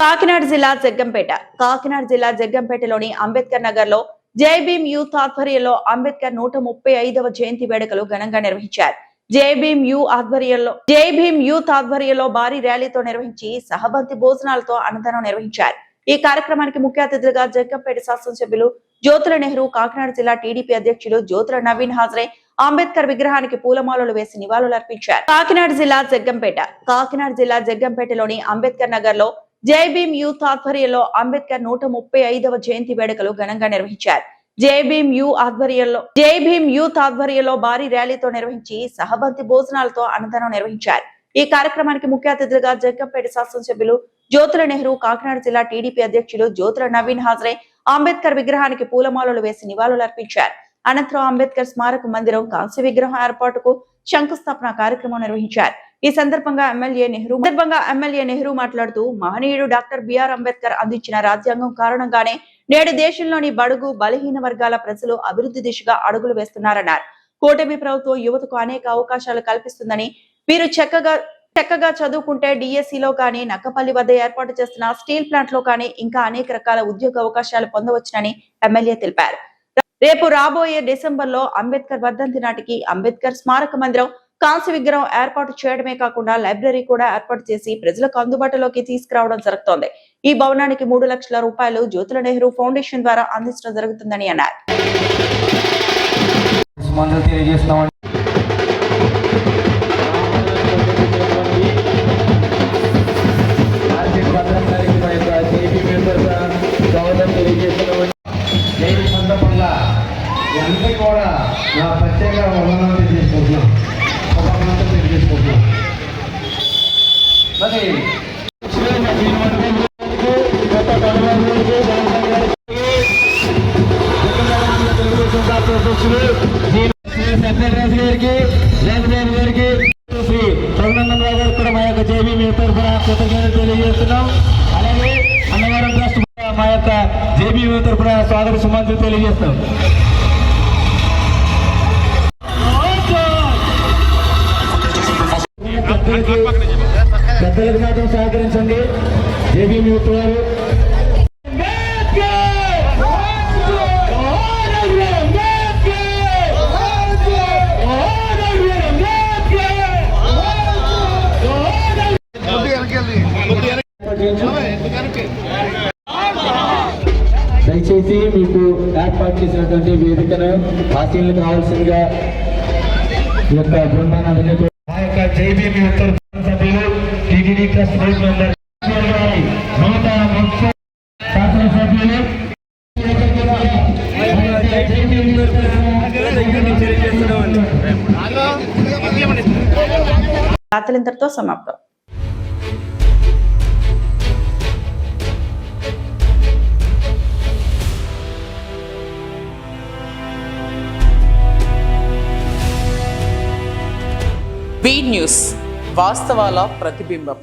కాకినాడ జిల్లా జగ్గంపేటలోని అంబేద్కర్ నగర్ లో జై భీమ్ యూత్ ఆధ్వర్యంలో అంబేద్కర్ 135వ జయంతి వేడుకలు ఘనంగా నిర్వహించారు. జై భీమ్ యూత్ ఆధ్వర్యంలో భారీ ర్యాలీతో నిర్వహించి సహబంతి భోజనాలతో అన్నదానం నిర్వహించారు. ఈ కార్యక్రమానికి ముఖ్య అతిథులుగా జగ్గంపేట శాసనసభ్యులు జ్యోతుల నెహ్రూ, కాకినాడ జిల్లా టీడీపీ అధ్యక్షులు జ్యోతుల నవీన్ హాజరై అంబేద్కర్ విగ్రహానికి పూలమాలలు వేసి నివాళులర్పించారు. కాకినాడ జిల్లా జగ్గంపేటలోని అంబేద్కర్ నగర్ లో జై భీమ్ యూత్ ఆధ్వర్యంలో అంబేద్కర్ 135వ జయంతి వేడుకలు ఘనంగా నిర్వహించారు. జై భీమ్ యూత్ ఆధ్వర్యంలో భారీ ర్యాలీతో నిర్వహించి సహబంతి భోజనాలతో అన్నదానం నిర్వహించారు. ఈ కార్యక్రమానికి ముఖ్య అతిథులుగా జగ్గంపేట శాసనసభ్యులు జ్యోతుల నెహ్రూ, కాకినాడ జిల్లా టీడీపీ అధ్యక్షులు జ్యోతుల నవీన్ హాజరై అంబేద్కర్ విగ్రహానికి పూలమాలలు వేసి నివాళులర్పించారు. అనంతరం అంబేద్కర్ స్మారక మందిరం కాంస్య విగ్రహం ఏర్పాటుకు శంకుస్థాపన కార్యక్రమం నిర్వహించారు. ఈ సందర్భంగా ఎమ్మెల్యే నెహ్రూ మాట్లాడుతూ, మహనీయుడు డాక్టర్ బిఆర్ అంబేద్కర్ అందించిన రాజ్యాంగం కారణంగానే నేడు దేశంలోని బడుగు బలహీన వర్గాల ప్రజలు అభివృద్ధి దిశగా అడుగులు వేస్తున్నారన్నారు. కూటమి ప్రభుత్వం యువతకు అనేక అవకాశాలు కల్పిస్తుందని, వీరు చక్కగా చదువుకుంటే డిఎస్సిలో కానీ, నక్కపల్లి వద్ద ఏర్పాటు చేస్తున్న స్టీల్ ప్లాంట్ లో కానీ ఇంకా అనేక రకాల ఉద్యోగ అవకాశాలు పొందవచ్చునని ఎమ్మెల్యే తెలిపారు. రేపు రాబోయే డిసెంబర్లో అంబేద్కర్ వర్ధంతి నాటికి అంబేద్కర్ స్మారక మందిరం కాంస్య విగ్రహం ఏర్పాటు చేయడమే కాకుండా లైబ్రరీ కూడా ఏర్పాటు చేసి ప్రజలకు అందుబాటులోకి తీసుకురావడం జరుగుతోంది. ఈ భవనానికి 3 లక్షల రూపాయలు జ్యోతుల నెహ్రూ ఫౌండేషన్ ద్వారా అందించడం జరుగుతుందని అన్నారు. అలాగే గారికి జగన్ గారికి శ్రీ రఘునందన్ రావు గారికి కూడా మా యొక్క జేబీ మీ తరఫున కృతజ్ఞతలు తెలియజేస్తున్నాం. అలాగే అన్నవరం ట్రస్ట్ మా యొక్క జేబీ మీ తరఫున స్వాగత సుమంతులు తెలియజేస్తాం. పెద్దలకు మాత్రం సహకరించండి. జేబీ యూత్ వారు దయచేసి మీకు ఏర్పాటు చేసినటువంటి వేదికను ఆశీనులు కావాల్సిందిగా ఈ యొక్క బృందాన్ని మా యొక్క జైబీ ఉత్తర సభ్యులు టీటీడీ ట్రస్ట్ బోర్డు మెంబర్ శాసనసభ్యులు వార్తలు ఇంతటితో సమాప్తం. బీ న్యూస్ వాస్తవాల ప్రతిబింబం.